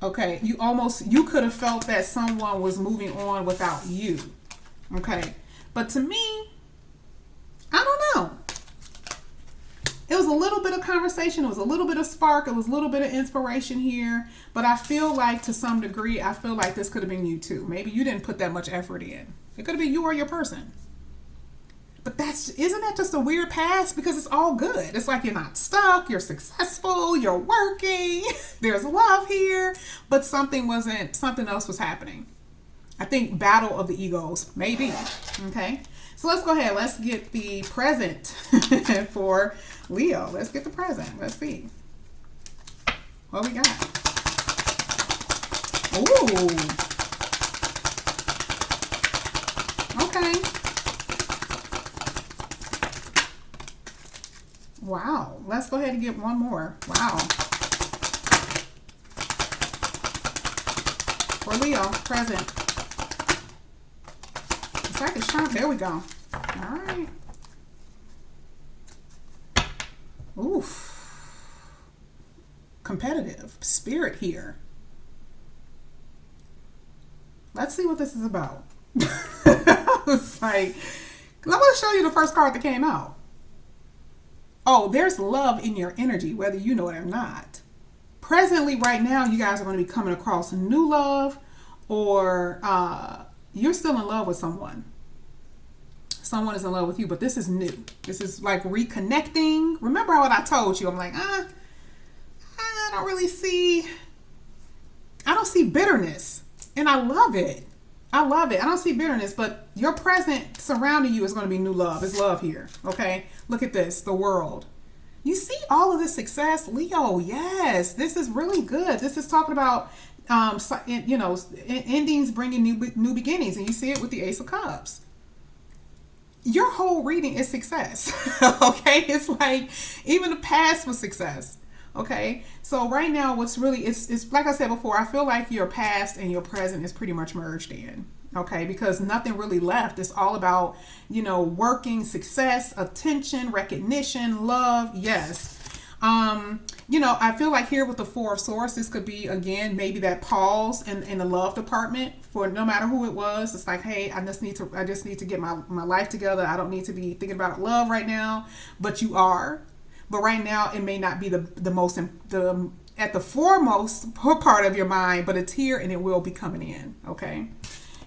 Okay, you could have felt that someone was moving on without you. Okay, but to me, I don't know. It was a little bit of conversation. It was a little bit of spark. It was a little bit of inspiration here. But I feel like to some degree, I feel like this could have been you too. Maybe you didn't put that much effort in. It could have been you or your person. But isn't that just a weird past? Because it's all good. It's like you're not stuck. You're successful. You're working. There's love here. But something else was happening. I think battle of the egos, maybe. Okay. So let's go ahead. Let's get the present for Leo. Let's get the present. Let's see. What we got? Ooh. Okay. Wow. Let's go ahead and get one more. Wow. For Leo, present. It's like it's sharp. There we go. All right. Oof. Competitive spirit here. Let's see what this is about. It's like, I'm going to show you the first card that came out. Oh, there's love in your energy, whether you know it or not. Presently, right now, you guys are going to be coming across new love, or you're still in love with someone. Someone is in love with you, but this is new. This is like reconnecting. Remember what I told you? I'm like, I don't see bitterness. And I love it. I love it. I don't see bitterness, but your present surrounding you is going to be new love. It's love here. Okay. Look at this. The world. You see all of this success, Leo. Yes. This is really good. This is talking about, endings bringing new beginnings. And you see it with the Ace of Cups. Your whole reading is success. Okay. It's like even the past was success. Okay, so right now what's really, it's like I said before, I feel like your past and your present is pretty much merged in. Okay, because nothing really left. It's all about, working, success, attention, recognition, love. Yes. I feel like here with the Four of Swords, this could be, again, maybe that pause in the love department for no matter who it was. It's like, hey, I just need to get my life together. I don't need to be thinking about love right now, but you are. But right now, it may not be at the foremost part of your mind, but it's here and it will be coming in. Okay.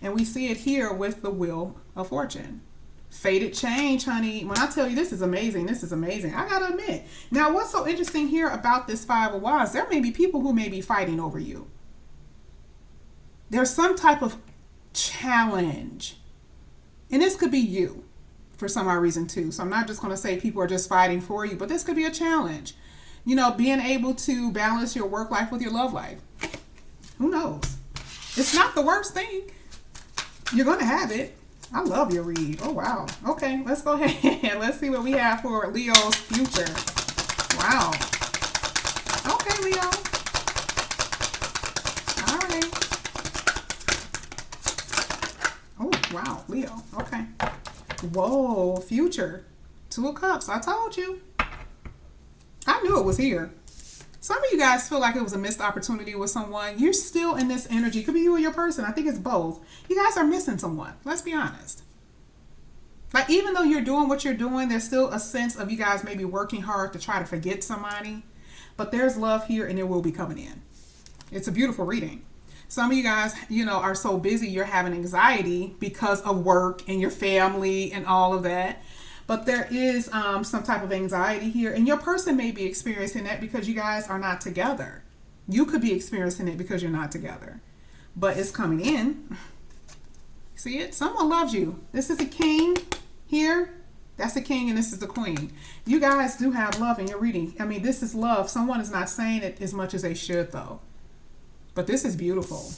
And we see it here with the Wheel of Fortune. Fated change, honey. When I tell you this is amazing, this is amazing. I got to admit. Now, what's so interesting here about this Five of Wands, there may be people who may be fighting over you. There's some type of challenge. And this could be you. For some odd reason too. So I'm not just going to say people are just fighting for you, but this could be a challenge. Being able to balance your work life with your love life. Who knows? It's not the worst thing. You're going to have it. I love your read. Oh, wow. Okay, let's go ahead. Let's see what we have for Leo's future. Wow. Okay, Leo. All right. Oh, wow. Leo. Okay. Whoa, future. Two of Cups. I told you. I knew it was here. Some of you guys feel like it was a missed opportunity with someone. You're still in this energy. It could be you or your person. I think it's both. You guys are missing someone. Let's be honest. Like, even though you're doing what you're doing, there's still a sense of you guys maybe working hard to try to forget somebody. But there's love here and it will be coming in. It's a beautiful reading. Some of you guys, are so busy you're having anxiety because of work and your family and all of that. But there is some type of anxiety here. And your person may be experiencing that because you guys are not together. You could be experiencing it because you're not together. But it's coming in. See it? Someone loves you. This is the king here. That's the king and this is the queen. You guys do have love in your reading. I mean, this is love. Someone is not saying it as much as they should, though. But this is beautiful.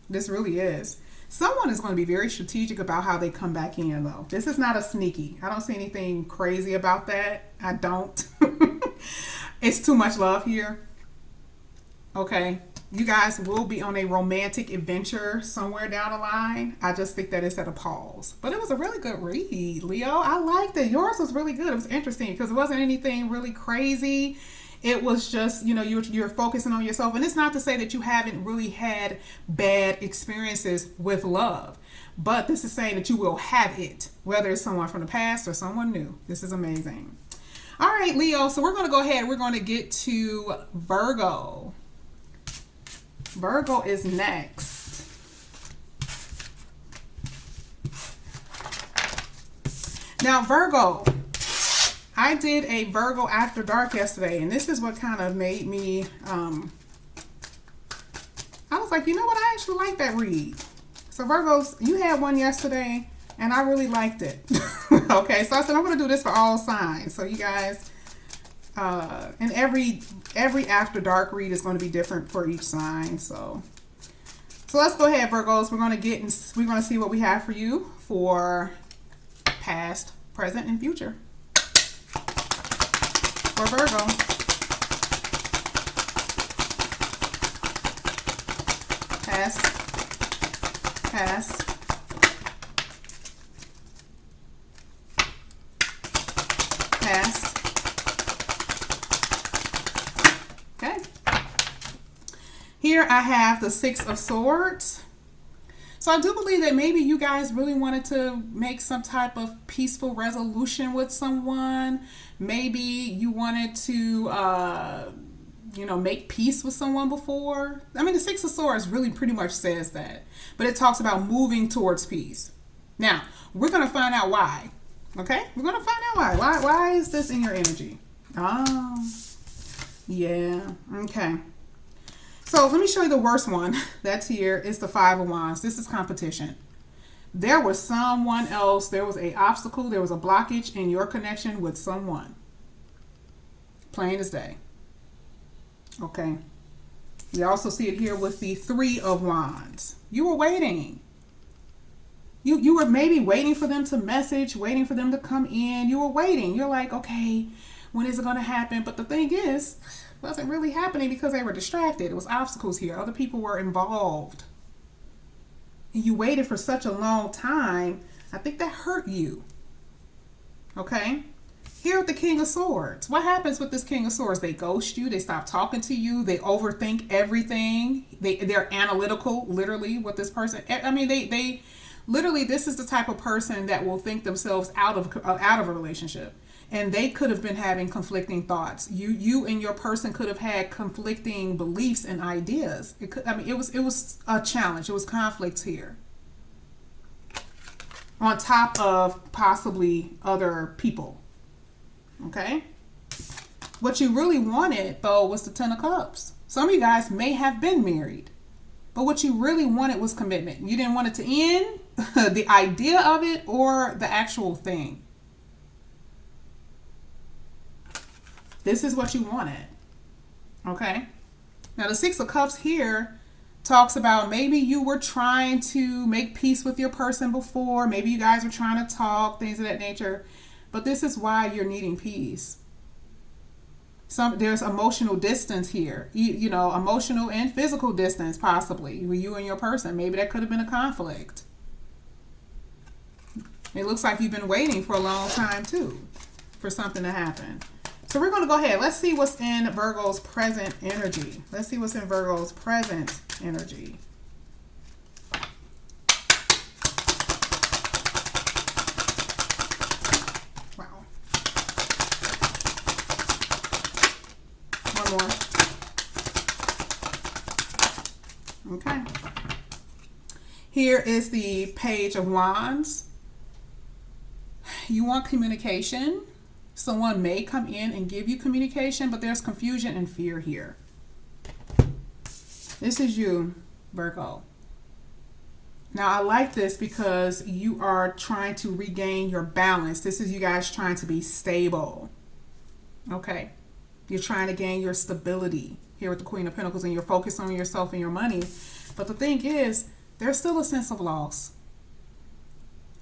This really is. Someone is going to be very strategic about how they come back in, though. This is not a sneaky. I don't see anything crazy about that. I don't. It's too much love here. Okay. You guys will be on a romantic adventure somewhere down the line. I just think that it's at a pause. But it was a really good read, Leo. I liked it. Yours was really good. It was interesting because it wasn't anything really crazy. It was just, you're focusing on yourself. And it's not to say that you haven't really had bad experiences with love. But this is saying that you will have it, whether it's someone from the past or someone new. This is amazing. All right, Leo. So we're going to go ahead. We're going to get to Virgo. Virgo is next. Now, Virgo, I did a Virgo After Dark yesterday, and this is what kind of made me, I was like, you know what, I actually like that read. So Virgos, you had one yesterday, and I really liked it. Okay, so I said, I'm going to do this for all signs. So you guys, and every After Dark read is going to be different for each sign. So let's go ahead, Virgos. We're going to see what we have for you for past, present, and future. For Virgo. Past. Past. Past. Okay. Here I have the Six of Swords. So I do believe that maybe you guys really wanted to make some type of peaceful resolution with someone. Maybe you wanted to, make peace with someone before. I mean, the Six of Swords really pretty much says that. But it talks about moving towards peace. Now, we're going to find out why. Okay? We're going to find out why. Why is this in your energy? Oh, yeah. Okay. So let me show you the worst one that's here. It's the Five of Wands. This is competition. There was someone else. There was an obstacle. There was a blockage in your connection with someone. Plain as day. Okay. You also see it here with the Three of Wands. You were waiting. You were maybe waiting for them to message, waiting for them to come in. You were waiting. You're like, okay, when is it going to happen? But the thing is, it wasn't really happening because they were distracted. It was obstacles here. Other people were involved. And you waited for such a long time. I think that hurt you. Okay? Here with the King of Swords. What happens with this King of Swords? They ghost you. They stop talking to you. They overthink everything. They're analytical, literally, with this person. I mean, they literally, this is the type of person that will think themselves out of a relationship. And they could have been having conflicting thoughts. You and your person could have had conflicting beliefs and ideas. It was a challenge. It was conflict here. On top of possibly other people. Okay? What you really wanted, though, was the Ten of Cups. Some of you guys may have been married. But what you really wanted was commitment. You didn't want it to end, the idea of it, or the actual thing. This is what you wanted. Okay? Now, the Six of Cups here talks about maybe you were trying to make peace with your person before. Maybe you guys were trying to talk, things of that nature. But this is why you're needing peace. There's emotional distance here. Emotional and physical distance, possibly, with you and your person. Maybe that could have been a conflict. It looks like you've been waiting for a long time, too, for something to happen. So we're going to go ahead. Let's see what's in Virgo's present energy. Let's see what's in Virgo's present energy. Wow. One more. Okay. Here is the Page of Wands. You want communication. Someone may come in and give you communication, but there's confusion and fear here. This is you, Virgo. Now, I like this because you are trying to regain your balance. This is you guys trying to be stable. Okay. You're trying to gain your stability here with the Queen of Pentacles, and you're focused on yourself and your money. But the thing is, There's still a sense of loss.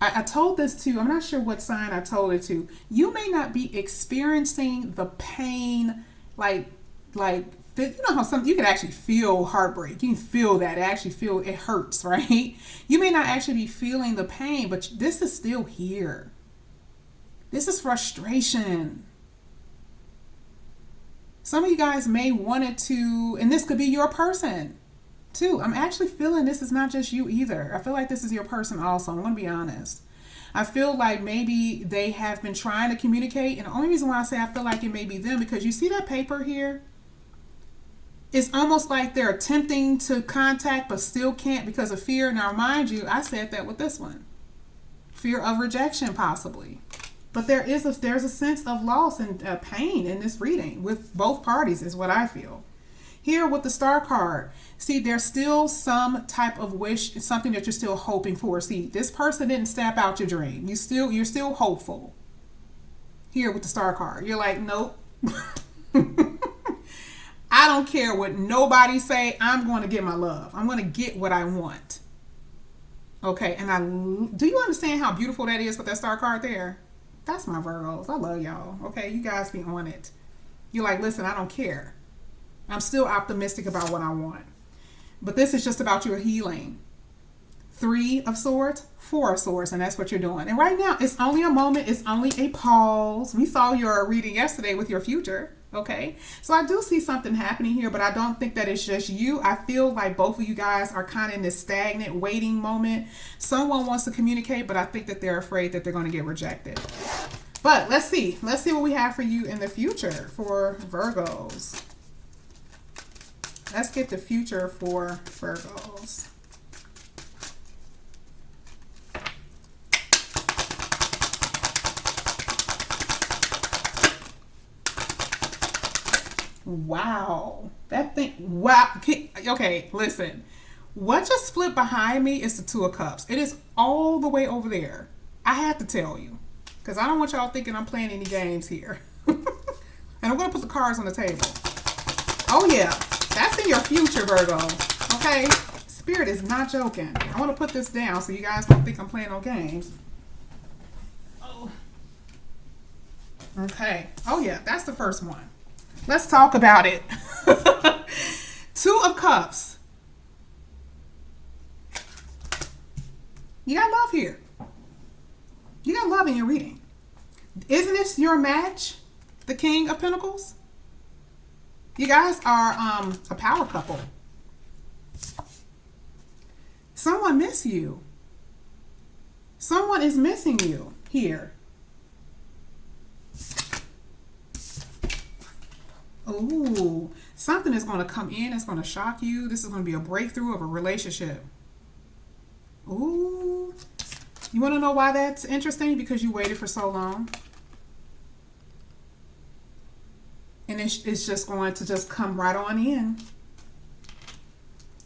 I told this to, I'm not sure what sign I told it to. You may not be experiencing the pain like you know how some you can actually feel heartbreak. You can feel that. It actually feel it hurts, right? You may not actually be feeling the pain, but this is still here. This is frustration. Some of you guys may want it to, and this could be your person too. I'm actually feeling this is not just you either. I feel like this is your person also. I'm going to be honest. I feel like maybe they have been trying to communicate, and the only reason why I say I feel like it may be them, because you see that paper here? It's almost like they're attempting to contact but still can't because of fear. Now, mind you, I said that with this one. Fear of rejection, possibly. But there's a sense of loss and pain in this reading with both parties, is what I feel. Here with the star card, see, there's still some type of wish, something that you're still hoping for. See, this person didn't stamp out your dream. You're still hopeful. Here with the star card, you're like, nope. I don't care what nobody say. I'm going to get my love. I'm going to get what I want. Okay, and do you understand how beautiful that is with that star card there? That's my Virgos. I love y'all. Okay, you guys be on it. You're like, listen, I don't care. I'm still optimistic about what I want. But this is just about your healing. 3 of Swords, 4 of Swords, and that's what you're doing. And right now, it's only a moment. It's only a pause. We saw your reading yesterday with your future. Okay, so I do see something happening here, but I don't think that it's just you. I feel like both of you guys are kind of in this stagnant waiting moment. Someone wants to communicate, but I think that they're afraid that they're going to get rejected. But let's see what we have for you in the future for Virgos. Let's get the future for Virgos. Wow. That thing. Wow. Okay, listen. What just flipped behind me is the 2 of Cups. It is all the way over there. I have to tell you, because I don't want y'all thinking I'm playing any games here. And I'm going to put the cards on the table. Oh, yeah. That's in your future, Virgo. Okay? Spirit is not joking. I want to put this down so you guys don't think I'm playing no games. Oh. Okay. Oh, yeah. That's the first one. Let's talk about it. 2 of Cups. You got love here. You got love in your reading. Isn't this your match? The King of Pentacles? You guys are a power couple. Someone miss you. Someone is missing you here. Ooh, something is going to come in. It's going to shock you. This is going to be a breakthrough of a relationship. Ooh. You want to know why that's interesting? Because you waited for so long. And it's just going to just come right on in.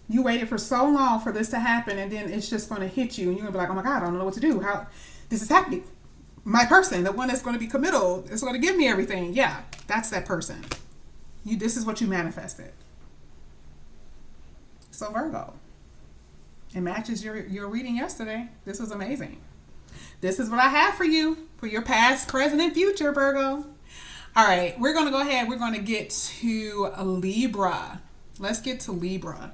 You waited for so long for this to happen, and then it's just going to hit you. And you're going to be like, oh my God, I don't know what to do. How this is happening. My person, the one that's going to be committal, is going to give me everything. Yeah, that's that person. This is what you manifested. So Virgo, it matches your reading yesterday. This was amazing. This is what I have for you for your past, present, and future, Virgo. All right, we're going to go ahead. We're going to get to Libra. Let's get to Libra.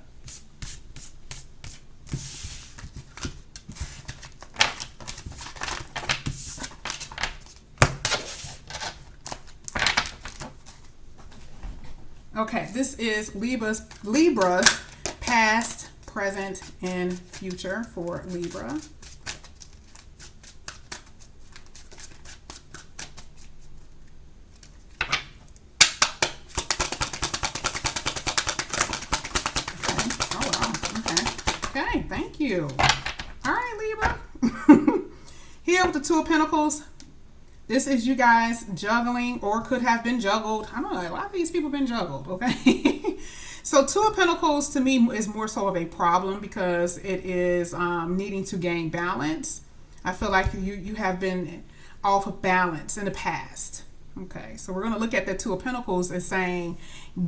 Okay, this is Libra's past, present, and future for Libra. Okay, thank you. All right, Libra. Here with the 2 of Pentacles. This is you guys juggling, or could have been juggled. I don't know. A lot of these people have been juggled, okay? So 2 of Pentacles to me is more so of a problem because it is needing to gain balance. I feel like you have been off of balance in the past. Okay, so we're going to look at the 2 of Pentacles as saying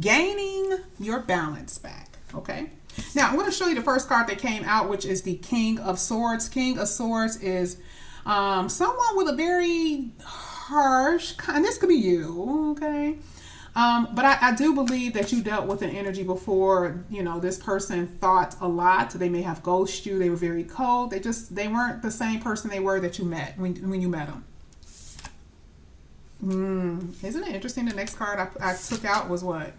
gaining your balance back. Okay. Now, I'm going to show you the first card that came out, which is the King of Swords. King of Swords is someone with a very harsh, and this could be you, okay? But I do believe that you dealt with an energy before. You know, this person thought a lot. They may have ghosted you. They were very cold. They weren't the same person they were that you met when you met them. Isn't it interesting? The next card I took out was what?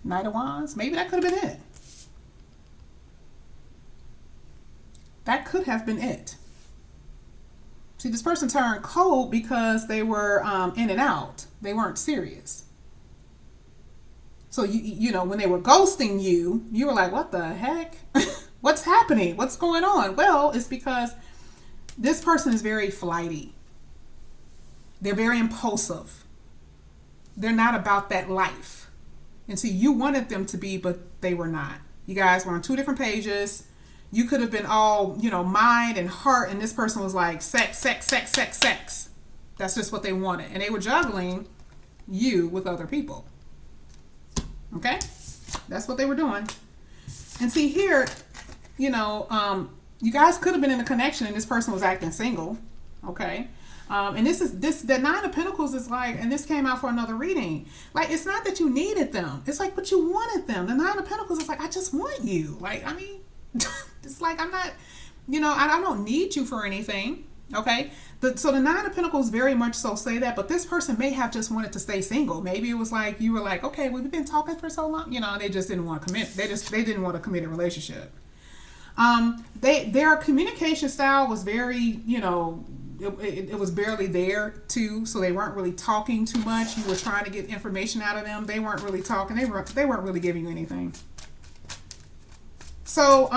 Knight of Wands. Maybe that could have been it. That could have been it. See, this person turned cold because they were in and out. They weren't serious. So you know, when they were ghosting you, you were like, what the heck? What's happening? What's going on? Well, it's because this person is very flighty. They're very impulsive. They're not about that life. And see, you wanted them to be, but they were not. You guys were on two different pages. You could have been all, you know, mind and heart, and this person was like sex, sex, sex, sex, sex. That's just what they wanted. And they were juggling you with other people. Okay? That's what they were doing. And see here, you know, you guys could have been in a connection and this person was acting single. Okay? And the Nine of Pentacles is like, and this came out for another reading. Like, it's not that you needed them. It's like, but you wanted them. The Nine of Pentacles is like, I just want you. Like, I mean, it's like, I'm not, you know, I don't need you for anything. Okay. So the Nine of Pentacles very much so say that, but this person may have just wanted to stay single. Maybe it was like, you were like, okay, we've been talking for so long, you know, and they just didn't want to commit. They didn't want to commit a relationship. Their communication style was very, you know, it was barely there too. So they weren't really talking too much. You were trying to get information out of them. They weren't really talking. They weren't really giving you anything. So,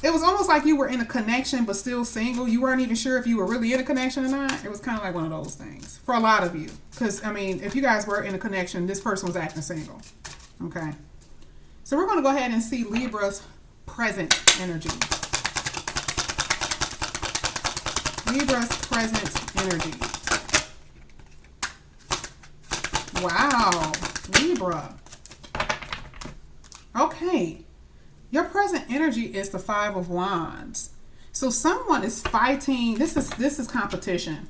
it was almost like you were in a connection, but still single. You weren't even sure if you were really in a connection or not. It was kind of like one of those things for a lot of you. Because, I mean, if you guys were in a connection, this person was acting single. Okay. So we're going to go ahead and see Libra's present energy. Libra's present energy. Wow. Libra. Okay. Your present energy is the Five of Wands. So someone is fighting. This is competition.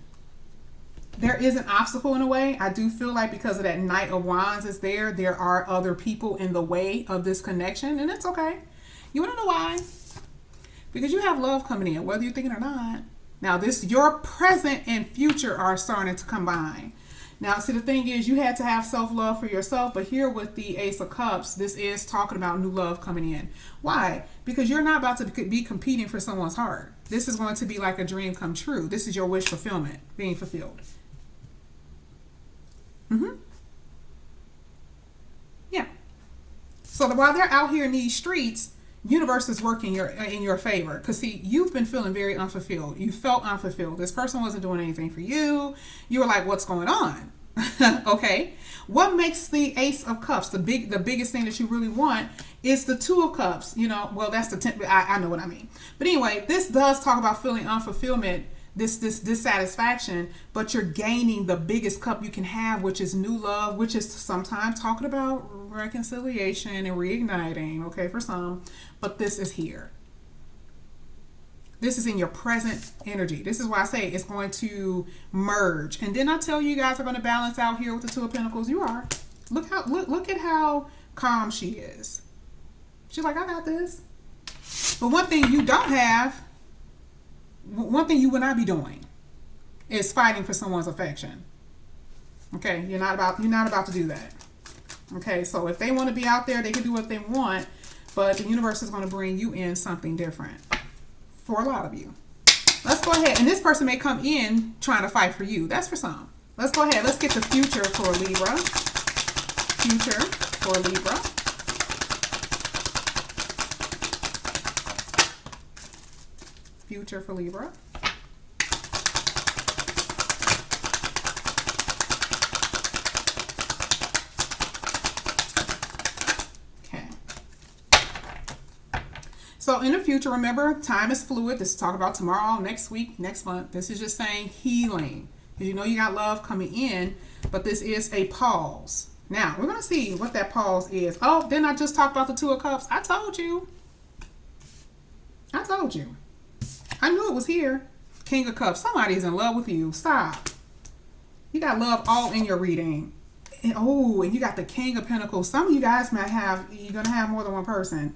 There is an obstacle in a way. I do feel like because of that Knight of Wands is there, there are other people in the way of this connection, and it's okay. You want to know why? Because you have love coming in, whether you're thinking or not. Now, your present and future are starting to combine. Now, see, the thing is, you had to have self-love for yourself, but here with the Ace of Cups, this is talking about new love coming in. Why? Because you're not about to be competing for someone's heart. This is going to be like a dream come true. This is your wish fulfillment being fulfilled. Yeah. So while they're out here in these streets, universe is working in your favor. Because see, you've been feeling very unfulfilled. You felt unfulfilled. This person wasn't doing anything for you. You were like, what's going on? Okay. What makes the Ace of Cups the biggest thing that you really want is the Two of Cups. You know, well, that's the I know what I mean. But anyway, this does talk about feeling unfulfillment, this dissatisfaction, but you're gaining the biggest cup you can have, which is new love, which is sometimes talking about reconciliation and reigniting, okay, for some, but this is here. This is in your present energy. This is why I say it's going to merge. And then I tell you guys are going to balance out here with the Two of Pentacles. You are. Look at how calm she is. She's like, I got this. But one thing you don't have, one thing you will not be doing is fighting for someone's affection. Okay, you're not about to do that. Okay, so if they want to be out there, they can do what they want, but the universe is going to bring you in something different for a lot of you. Let's go ahead, and this person may come in trying to fight for you. That's for some. Let's go ahead. Let's get the future for Libra. Future for Libra. Future for Libra. Okay. So in the future, remember, time is fluid. This is talking about tomorrow, next week, next month. This is just saying healing. Because you know you got love coming in, but this is a pause. Now, we're going to see what that pause is. Oh, then I just talked about the Two of Cups. I told you. I told you. I knew it was here. King of Cups. Somebody's in love with you. Stop. You got love all in your reading. And, oh, and you got the King of Pentacles. Some of you guys might have, you're going to have more than one person.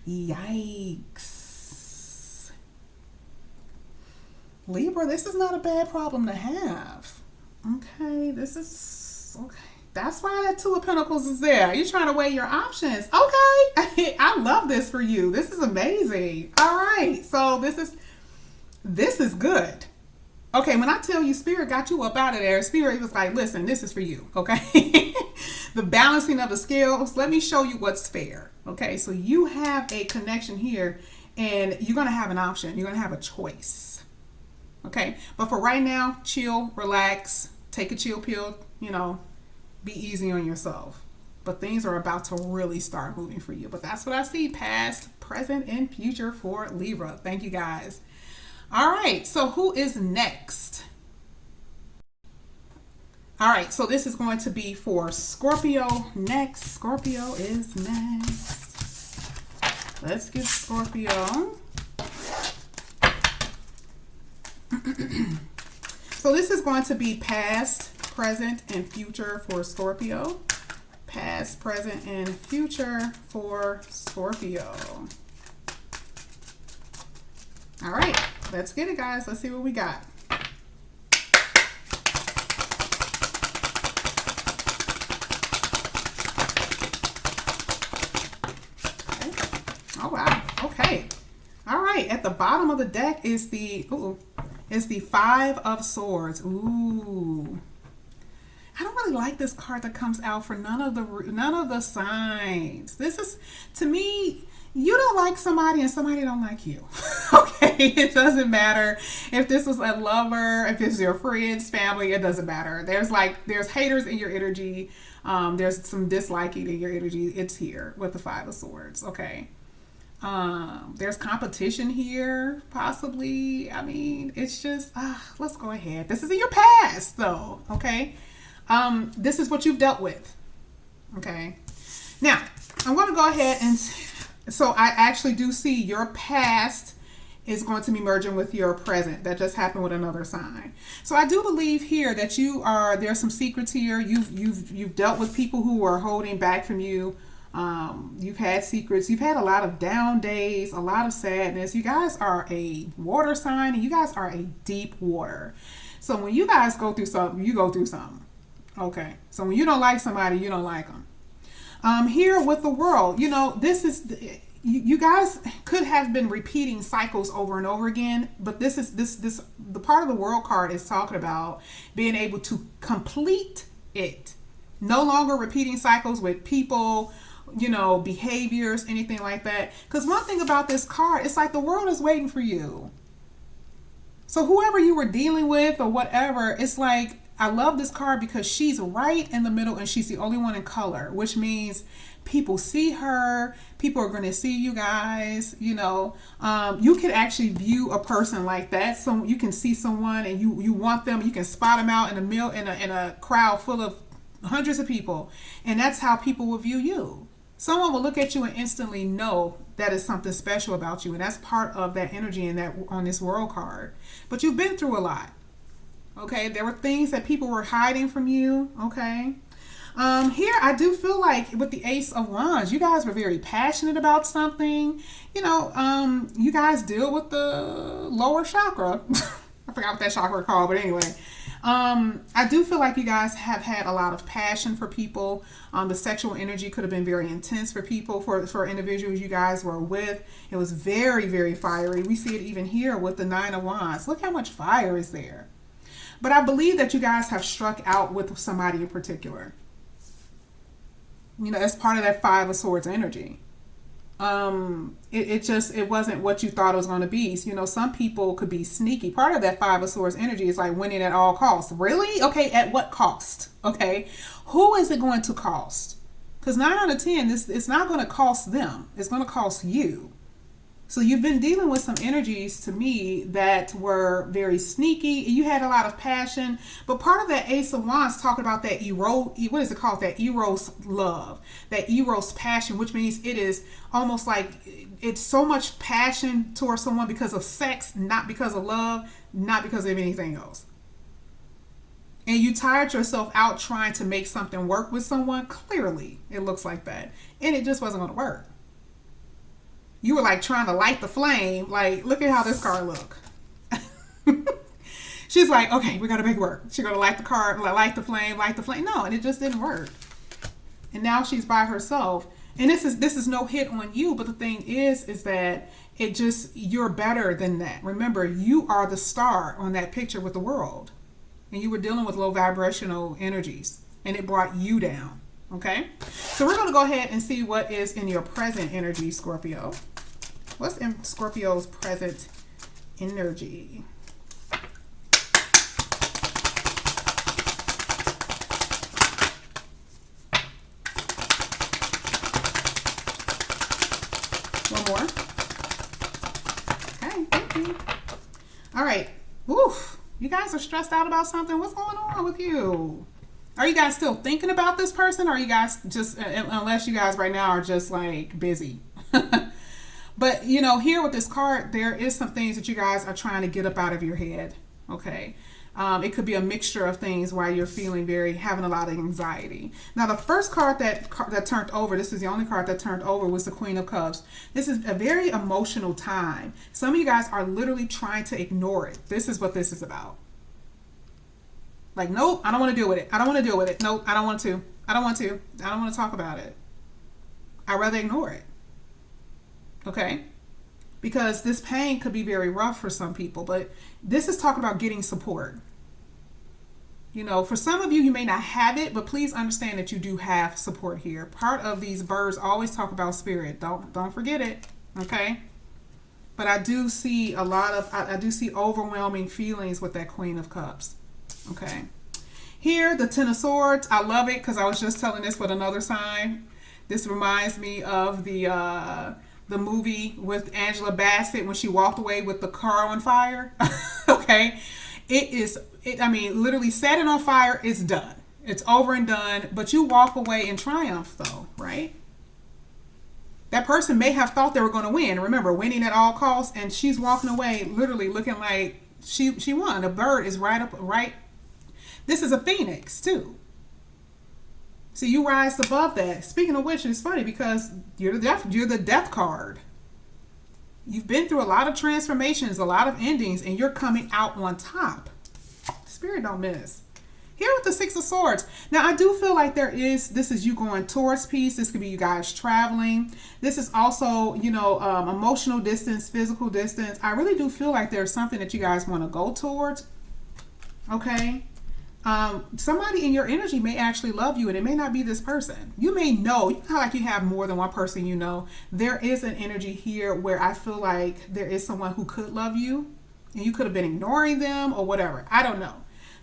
Yikes. Libra, this is not a bad problem to have. Okay, this is, okay. That's why that Two of Pentacles is there. You're trying to weigh your options. Okay. I love this for you. This is amazing. All right. So this is good. Okay. When I tell you Spirit got you up out of there, Spirit was like, listen, this is for you. Okay. The balancing of the scales. Let me show you what's fair. Okay. So you have a connection here and you're going to have an option. You're going to have a choice. Okay. But for right now, chill, relax, take a chill pill, you know, be easy on yourself. But things are about to really start moving for you. But that's what I see. Past, present, and future for Libra. Thank you guys. All right. So who is next? All right. So this is going to be for Scorpio next. Scorpio is next. Let's get Scorpio. So this is going to be past, present, and future for Scorpio. Past, present, and future for Scorpio. All right, let's get it, guys. Let's see what we got. Okay. Oh, wow. Okay. All right, at the bottom of the deck is the, is the Five of Swords. Ooh. I don't really like this card that comes out for none of the signs. This is, to me, you don't like somebody and somebody don't like you. Okay, it doesn't matter if this was a lover, if it's your friends, family, it doesn't matter. There's haters in your energy. There's some disliking in your energy. It's here with the Five of Swords. Okay. There's competition here, possibly. I mean, it's just, let's go ahead. This is in your past, though. Okay. This is what you've dealt with. Okay. Now, I'm going to go ahead and, so I actually do see your past is going to be merging with your present. That just happened with another sign. So I do believe here that there's some secrets here. You've dealt with people who are holding back from you. You've had secrets. You've had a lot of down days, a lot of sadness. You guys are a water sign and you guys are a deep water. So when you guys go through something, you go through something. Okay. So when you don't like somebody, you don't like them. Here with the world, you know, this is, you guys could have been repeating cycles over and over again, but this the part of the world card is talking about being able to complete it. No longer repeating cycles with people, you know, behaviors, anything like that. Because one thing about this card, it's like the world is waiting for you. So whoever you were dealing with or whatever, it's like, I love this card because she's right in the middle and she's the only one in color, which means people see her, people are going to see you guys, you know. You can actually view a person like that. So you can see someone and you want them, you can spot them out in a crowd full of hundreds of people. And that's how people will view you. Someone will look at you and instantly know that is something special about you. And that's part of that energy in that on this world card. But you've been through a lot. Okay, there were things that people were hiding from you. Okay. Here I do feel like with the Ace of Wands, you guys were very passionate about something. You know, you guys deal with the lower chakra. I forgot what that chakra called, but anyway. I do feel like you guys have had a lot of passion for people. The sexual energy could have been very intense for people, for individuals you guys were with. It was very, very fiery. We see it even here with the Nine of Wands. Look how much fire is there. But I believe that you guys have struck out with somebody in particular. You know, as part of that Five of Swords energy. It wasn't what you thought it was going to be. You know, some people could be sneaky. Part of that Five of Swords energy is like winning at all costs. Really? Okay, at what cost? Okay, who is it going to cost? Because 9 out of 10, it's not going to cost them. It's going to cost you. So you've been dealing with some energies to me that were very sneaky. You had a lot of passion, but part of that Ace of Wands talking about that what is it called? That Eros love, that Eros passion, which means it is almost like it's so much passion towards someone because of sex, not because of love, not because of anything else. And you tired yourself out trying to make something work with someone. Clearly, it looks like that. And it just wasn't going to work. You were like trying to light the flame. Like, look at how this card look. She's like, okay, we got to make it work. She's going to light the card, light the flame. No, and it just didn't work. And now she's by herself. And this is no hit on you. But the thing is that you're better than that. Remember, you are the star on that picture with the world. And you were dealing with low vibrational energies. And it brought you down. Okay? So we're going to go ahead and see what is in your present energy, Scorpio. What's in Scorpio's present energy? One more. Okay, thank you. All right. Oof. You guys are stressed out about something. What's going on with you? Are you guys still thinking about this person? Or are you guys just, unless you guys right now are just like busy? But, you know, here with this card, there is some things that you guys are trying to get up out of your head. Okay. It could be a mixture of things while you're having a lot of anxiety. Now, the first card that turned over, this is the only card that turned over, was the Queen of Cups. This is a very emotional time. Some of you guys are literally trying to ignore it. This is what this is about. Like, nope, I don't want to deal with it. I don't want to deal with it. Nope, I don't want to. I don't want to. I don't want to talk about it. I'd rather ignore it. Okay? Because this pain could be very rough for some people, but this is talking about getting support. You know, for some of you, you may not have it, but please understand that you do have support here. Part of these birds always talk about spirit. Don't forget it. Okay? But I do see I do see overwhelming feelings with that Queen of Cups. Okay. Here, the Ten of Swords. I love it because I was just telling this with another sign. This reminds me of the movie with Angela Bassett when she walked away with the car on fire. Okay. I mean, literally set it on fire. It's done. It's over and done. But you walk away in triumph though, right? That person may have thought they were going to win. Remember, winning at all costs. And she's walking away literally looking like she won. The bird is right. This is a phoenix too. So you rise above that. Speaking of which, it's funny because you're the death card. You've been through a lot of transformations, a lot of endings, and you're coming out on top. Spirit don't miss. Here with the Six of Swords. Now, I do feel like this is you going towards peace. This could be you guys traveling. This is also, you know, emotional distance, physical distance. I really do feel like there's something that you guys want to go towards. Okay. Somebody in your energy may actually love you, and it may not be this person. You may know how like you have more than one person, you know. There is an energy here where I feel like there is someone who could love you, and you could have been ignoring them or whatever. I don't know.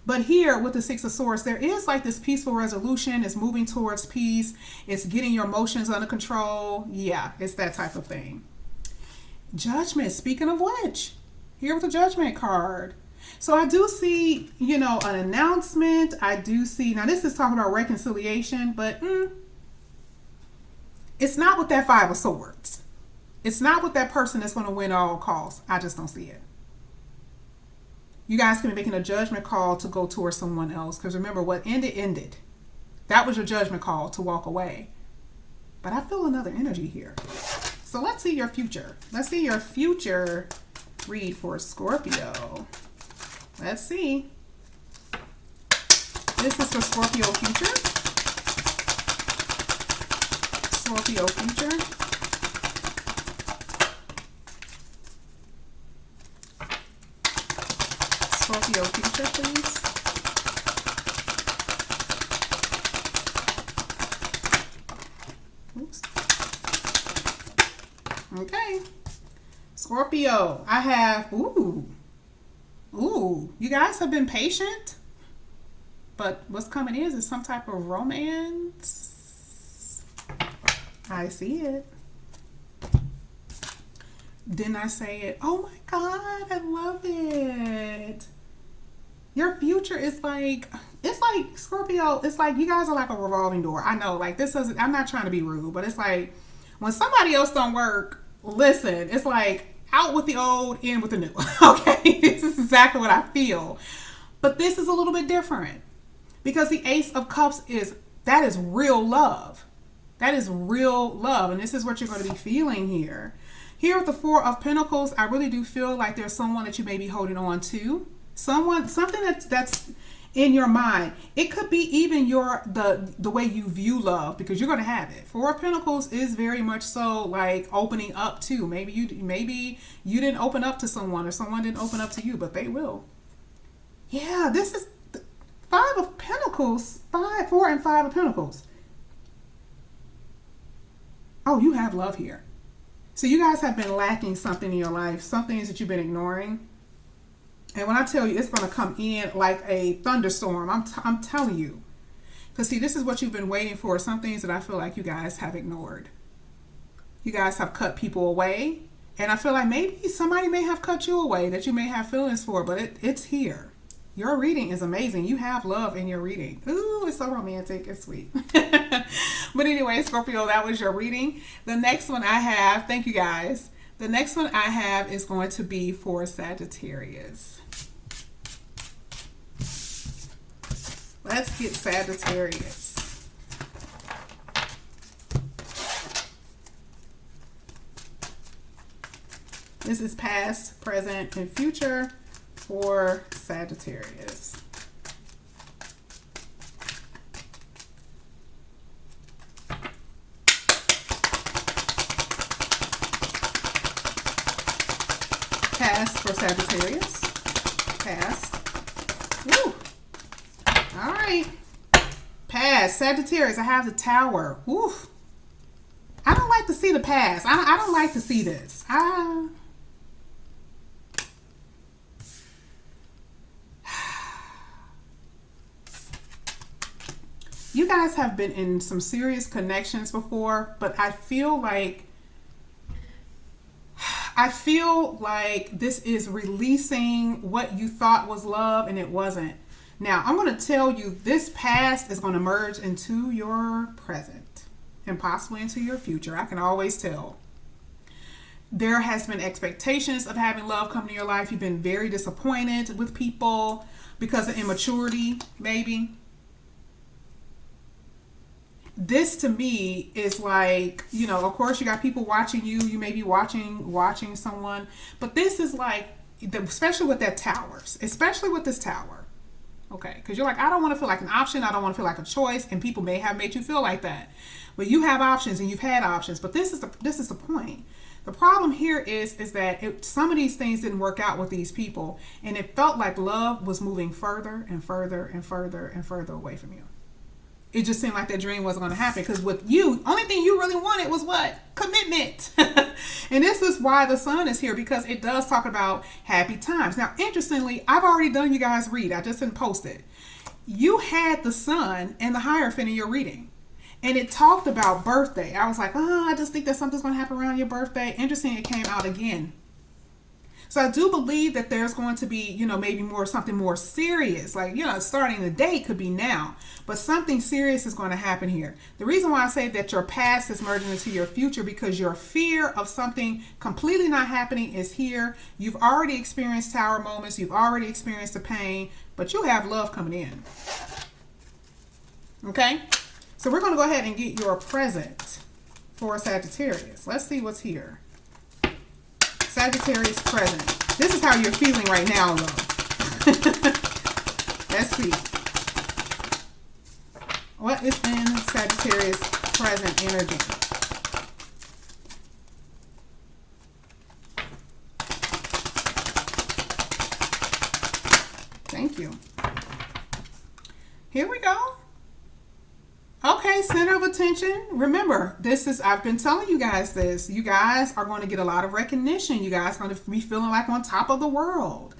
But here with the Six of Swords, there is like this peaceful resolution. It's moving towards peace. It's getting your emotions under control. Yeah, it's that type of thing. Judgment. Speaking of which, here with the Judgment card. So I do see, you know, an announcement. I do see, now this is talking about reconciliation, but it's not with that Five of Swords. It's not with that person that's going to win at all costs. I just don't see it. You guys can be making a judgment call to go towards someone else. Because remember, what ended. That was your judgment call to walk away. But I feel another energy here. So let's see your future. Let's see your future read for Scorpio. Let's see. This is for Scorpio future. Scorpio future. Scorpio future, please. Oops. Okay. Scorpio, I have, ooh, you guys have been patient, but what's coming is some type of romance. I see it. Didn't I say it? Oh my God, I love it. Your future is like, it's like Scorpio, it's like you guys are like a revolving door. I know, like this doesn't, I'm not trying to be rude, but it's like when somebody else don't work, listen, it's like out with the old, in with the new. Okay, this is exactly what I feel. But this is a little bit different because the Ace of Cups is, that is real love. That is real love. And this is what you're going to be feeling here. Here with the Four of Pentacles, I really do feel like there's someone that you may be holding on to. Someone, something that's in your mind. It could be even the way you view love, because you're going to have it. Four of Pentacles is very much so like opening up to. Maybe you didn't open up to someone, or someone didn't open up to you, but they will. Yeah, this is Five of Pentacles. 4 and 5 of Pentacles. Oh, you have love here. So you guys have been lacking something in your life, some things that you've been ignoring. And when I tell you it's going to come in like a thunderstorm, I'm telling you. Because see, this is what you've been waiting for. Some things that I feel like you guys have ignored. You guys have cut people away. And I feel like maybe somebody may have cut you away that you may have feelings for, but it's here. Your reading is amazing. You have love in your reading. Ooh, it's so romantic. It's sweet. But anyway, Scorpio, that was your reading. The next one I have, thank you guys. The next one I have is going to be for Sagittarius. Let's get Sagittarius. This is past, present, and future for Sagittarius. Past for Sagittarius. Past. Woo. All right. Past. Sagittarius, I have the Tower. Woo. I don't like to see the past. I don't like to see this. You guys have been in some serious connections before, but I feel like this is releasing what you thought was love and it wasn't. Now, I'm going to tell you, this past is going to merge into your present and possibly into your future. I can always tell. There has been expectations of having love come to your life. You've been very disappointed with people because of immaturity, maybe. This to me is like, you know, of course you got people watching you. You may be watching someone, but this is like, especially with that tower, especially with this tower. Okay, because you're like, I don't want to feel like an option. I don't want to feel like a choice, and people may have made you feel like that. But you have options, and you've had options. But this is the point. The problem here is that some of these things didn't work out with these people, and it felt like love was moving further and further and further and further away from you. It just seemed like that dream wasn't going to happen, because with you, only thing you really wanted was what? Commitment. And this is why the Sun is here, because it does talk about happy times. Now, interestingly, I've already done you guys read. I just didn't post it. You had the Sun and the Hierophant in your reading, and it talked about birthday. I was like, I just think that something's going to happen around your birthday. Interesting, it came out again. So I do believe that there's going to be, you know, maybe something more serious. Like, you know, starting the date could be now. But something serious is going to happen here. The reason why I say that your past is merging into your future, because your fear of something completely not happening is here. You've already experienced tower moments. You've already experienced the pain. But you have love coming in. Okay? So we're going to go ahead and get your present for Sagittarius. Let's see what's here. Sagittarius present. This is how you're feeling right now, though. Let's see. What is in Sagittarius present energy? Thank you. Here we go. Okay, center of attention. Remember, I've been telling you guys this. You guys are going to get a lot of recognition. You guys are going to be feeling like on top of the world.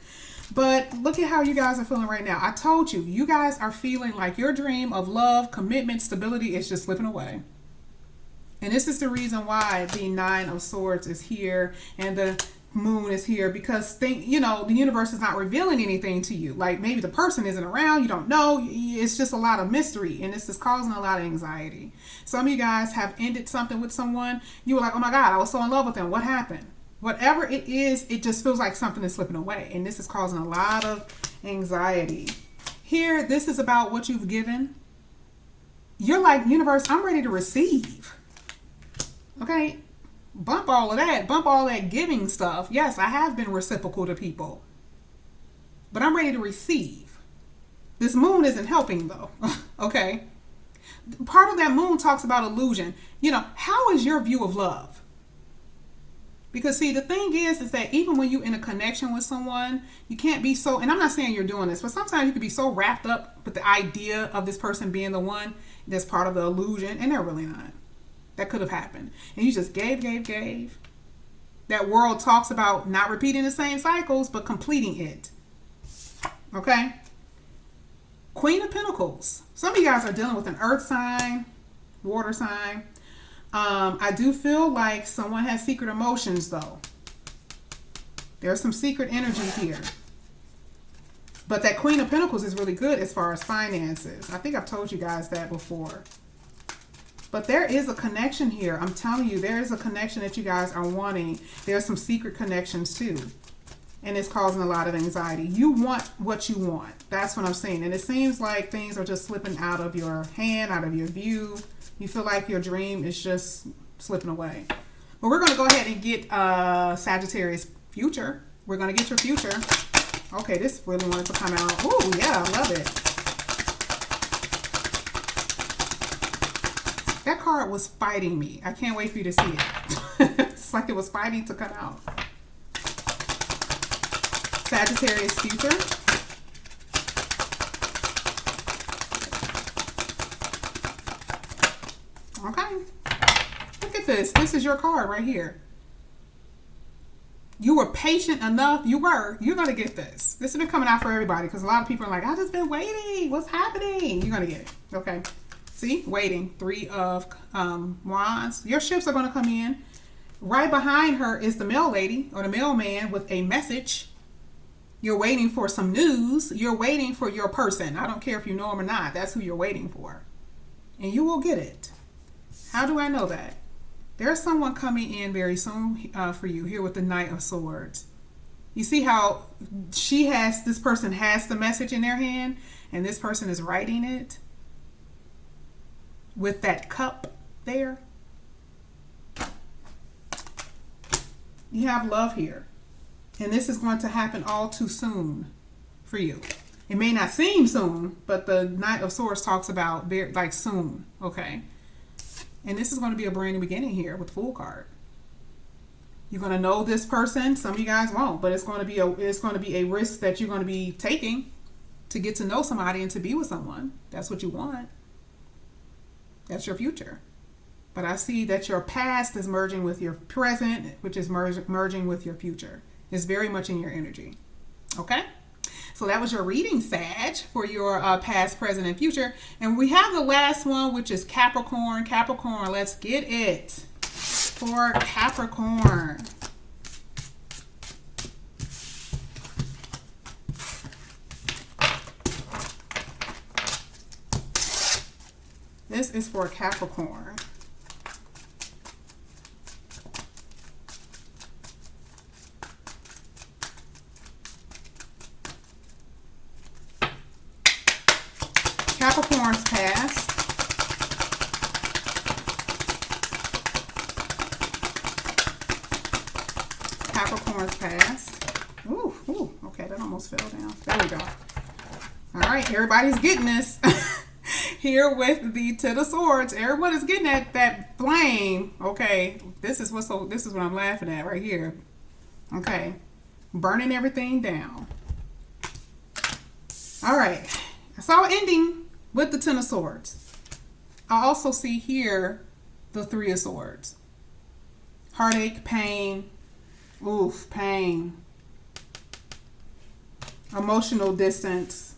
But look at how you guys are feeling right now. I told you, you guys are feeling like your dream of love, commitment, stability is just slipping away. And this is the reason why the Nine of Swords is here and the Moon is here, because the universe is not revealing anything to you. Like maybe the person isn't around, you don't know. It's just a lot of mystery, and this is causing a lot of anxiety. Some of you guys have ended something with someone. You were like, oh my God, I was so in love with them. What happened? Whatever it is, it just feels like something is slipping away, and this is causing a lot of anxiety. Here, this is about what you've given. You're like, universe, I'm ready to receive. Okay? Bump all of that. Bump all that giving stuff. Yes, I have been reciprocal to people. But I'm ready to receive. This moon isn't helping though. Okay? Part of that moon talks about illusion. How is your view of love? Because see, the thing is that even when you're in a connection with someone, you can't be so, and I'm not saying you're doing this, but sometimes you can be so wrapped up with the idea of this person being the one that's part of the illusion, and they're really not. That could have happened. And you just gave. That world talks about not repeating the same cycles, but completing it. Okay? Queen of Pentacles. Some of you guys are dealing with an earth sign, water sign. I do feel like someone has secret emotions, though. There's some secret energy here. But that Queen of Pentacles is really good as far as finances. I think I've told you guys that before. But there is a connection here. I'm telling you, there is a connection that you guys are wanting. There's some secret connections too. And it's causing a lot of anxiety. You want what you want. That's what I'm saying. And it seems like things are just slipping out of your hand, out of your view. You feel like your dream is just slipping away. But we're going to go ahead and get Sagittarius future. We're going to get your future. Okay, this really wanted to come out. Oh, yeah, I love it. That card was fighting me. I can't wait for you to see it. It's like it was fighting to come out. Sagittarius future. Okay. Look at this. This is your card right here. You were patient enough. You're going to get this. This has been coming out for everybody because a lot of people are like, I've just been waiting. What's happening? You're going to get it. Okay. See, waiting. 3 of Wands. Your ships are going to come in. Right behind her is the mail lady or the mailman with a message. You're waiting for some news. You're waiting for your person. I don't care if you know them or not. That's who you're waiting for. And you will get it. How do I know that? There's someone coming in very soon for you here with the Knight of Swords. You see how this person has the message in their hand and this person is writing it? With that cup there. You have love here. And this is going to happen all too soon for you. It may not seem soon, but the Knight of Swords talks about like soon. Okay. And this is going to be a brand new beginning here with the Fool card. You're going to know this person. Some of you guys won't, but it's going to be a risk that you're going to be taking to get to know somebody and to be with someone. That's what you want. That's your future. But I see that your past is merging with your present, which is merging with your future. It's very much in your energy. Okay? So that was your reading, Sag, for your past, present, and future. And we have the last one, which is Capricorn. Capricorn, let's get it. For Capricorn. This is for Capricorn. Capricorn's past. Capricorn's past. Ooh, okay, that almost fell down. There we go. All right, everybody's getting this. Here with the Ten of Swords, everyone is getting that flame. Okay, this is what I'm laughing at right here. Okay, burning everything down. All right, I saw ending with the Ten of Swords. I also see here the Three of Swords. Heartache, pain, pain, emotional distance.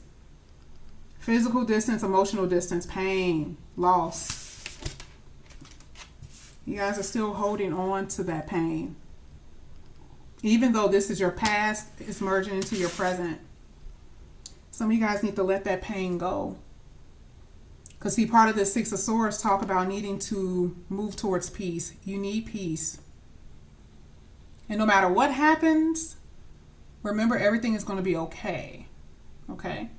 Physical distance, emotional distance, pain, loss. You guys are still holding on to that pain. Even though this is your past, it's merging into your present. Some of you guys need to let that pain go. Because see, part of the Six of Swords talk about needing to move towards peace. You need peace. And no matter what happens, remember everything is going to be okay. Okay?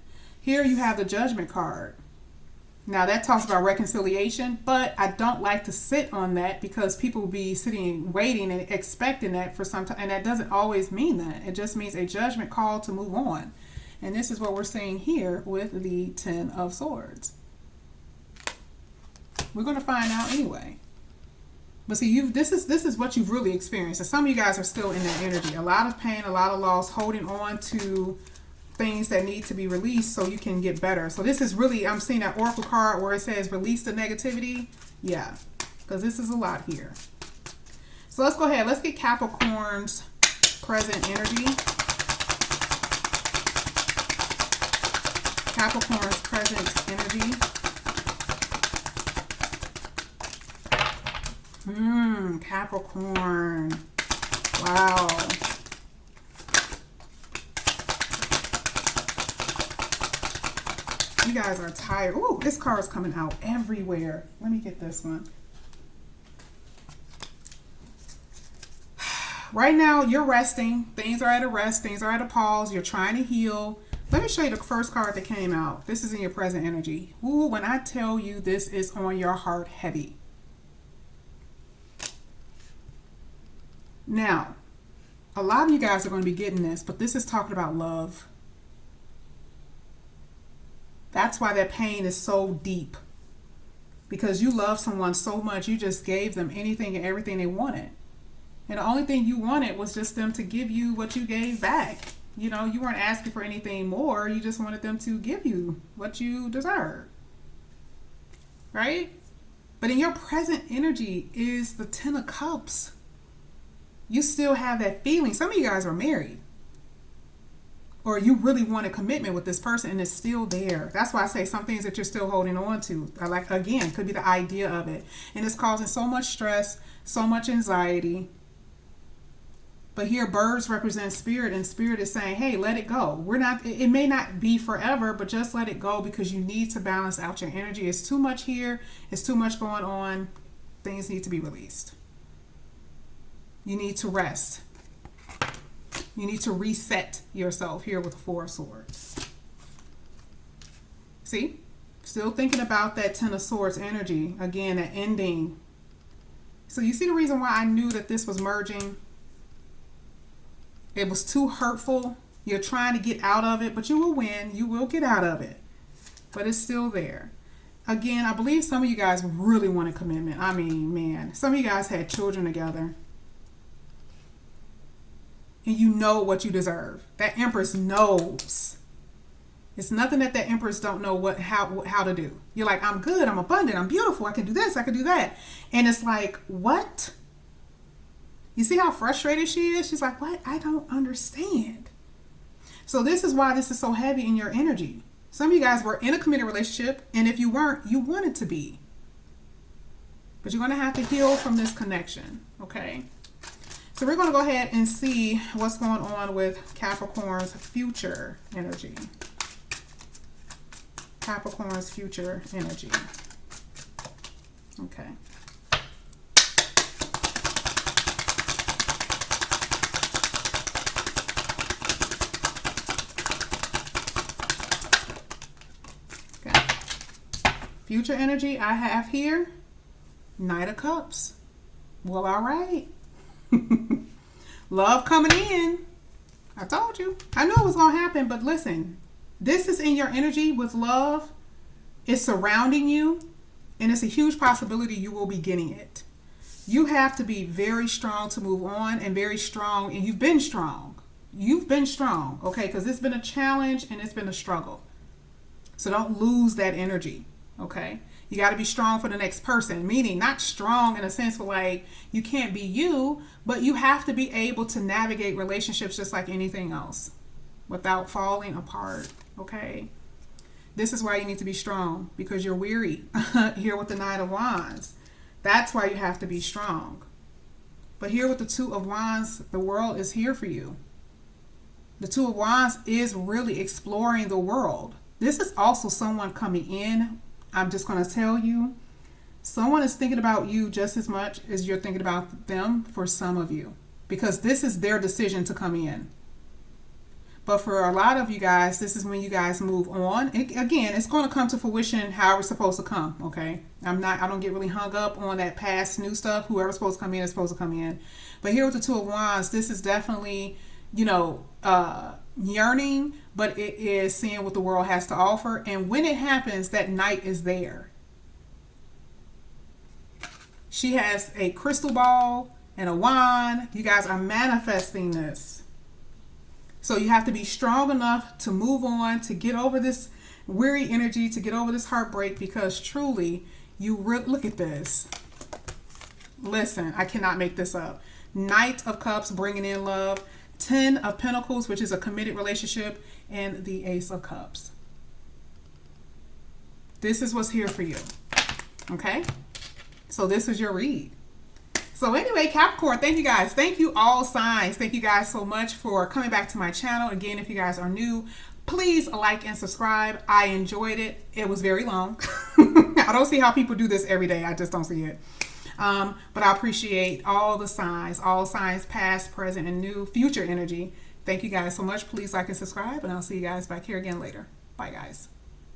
Here you have the Judgment card. Now that talks about reconciliation, but I don't like to sit on that because people will be sitting, waiting and expecting that for some time. And that doesn't always mean that. It just means a judgment call to move on. And this is what we're saying here with the Ten of Swords. We're going to find out anyway. But see, this is what you've really experienced. And some of you guys are still in that energy. A lot of pain, a lot of loss, holding on to things that need to be released so you can get better. So this is really, I'm seeing that Oracle card where it says release the negativity. Yeah, because this is a lot here. So let's go ahead. Let's get Capricorn's present energy. Capricorn's present energy. Capricorn. Wow. You guys are tired. Ooh, this card is coming out everywhere. Let me get this one. Right now, you're resting. Things are at a rest. Things are at a pause. You're trying to heal. Let me show you the first card that came out. This is in your present energy. Ooh, when I tell you this is on your heart heavy. Now, a lot of you guys are going to be getting this, but this is talking about love. That's why that pain is so deep. Because you love someone so much, you just gave them anything and everything they wanted. And the only thing you wanted was just them to give you what you gave back. You know, you weren't asking for anything more. You just wanted them to give you what you deserve. Right? But in your present energy is the Ten of Cups. You still have that feeling. Some of you guys are married. Or you really want a commitment with this person and it's still there. That's why I say some things that you're still holding on to. Like, again, could be the idea of it. And it's causing so much stress, so much anxiety. But here birds represent spirit, and spirit is saying, hey, let it go. It may not be forever, but just let it go because you need to balance out your energy. It's too much here. It's too much going on. Things need to be released. You need to rest. You need to reset yourself here with the Four of Swords. See? Still thinking about that Ten of Swords energy. Again, that ending. So you see the reason why I knew that this was merging? It was too hurtful. You're trying to get out of it, but you will win. You will get out of it. But it's still there. Again, I believe some of you guys really want a commitment. I mean, man, some of you guys had children together. And you know what you deserve. That Empress knows. It's nothing that Empress don't know how to do. You're like, I'm good, I'm abundant, I'm beautiful, I can do this, I can do that. And it's like, what? You see how frustrated she is? She's like, what? I don't understand. So this is why this is so heavy in your energy. Some of you guys were in a committed relationship, and if you weren't, you wanted to be. But you're going to have to heal from this connection, okay? So we're going to go ahead and see what's going on with Capricorn's future energy. Capricorn's future energy. Okay. Okay. Future energy I have here, Knight of Cups. Well, all right. Love coming in. I told you. I knew it was going to happen, but listen. This is in your energy with love. It's surrounding you, and it's a huge possibility you will be getting it. You have to be very strong to move on, and very strong, and you've been strong. You've been strong, okay? Because it's been a challenge and it's been a struggle. So don't lose that energy, okay? You got to be strong for the next person, meaning not strong in a sense where like you can't be you, but you have to be able to navigate relationships just like anything else without falling apart, okay? This is why you need to be strong, because you're weary here with the Knight of Wands. That's why you have to be strong. But here with the Two of Wands, the world is here for you. The Two of Wands is really exploring the world. This is also someone coming in. I'm just going to tell you, someone is thinking about you just as much as you're thinking about them for some of you, because this is their decision to come in. But for a lot of you guys, this is when you guys move on. Again, it's going to come to fruition however it's supposed to come, okay? I don't get really hung up on that past new stuff. Whoever's supposed to come in is supposed to come in. But here with the Two of Wands, this is definitely, yearning, but it is seeing what the world has to offer. And when it happens, that knight is there. She has a crystal ball and a wand. You guys are manifesting this. So you have to be strong enough to move on, to get over this weary energy, to get over this heartbreak, because truly, look at this. Listen, I cannot make this up. Knight of Cups, bringing in love. 10 of Pentacles, which is a committed relationship, and the Ace of Cups. This is what's here for you. Okay? So this is your read. So anyway, Capricorn, thank you guys. Thank you all signs. Thank you guys so much for coming back to my channel. Again, if you guys are new, please like and subscribe. I enjoyed it. It was very long. I don't see how people do this every day. I just don't see it. But I appreciate all the signs, all signs past, present, and new, future energy. Thank you guys so much. Please like and subscribe, and I'll see you guys back here again later. Bye, guys.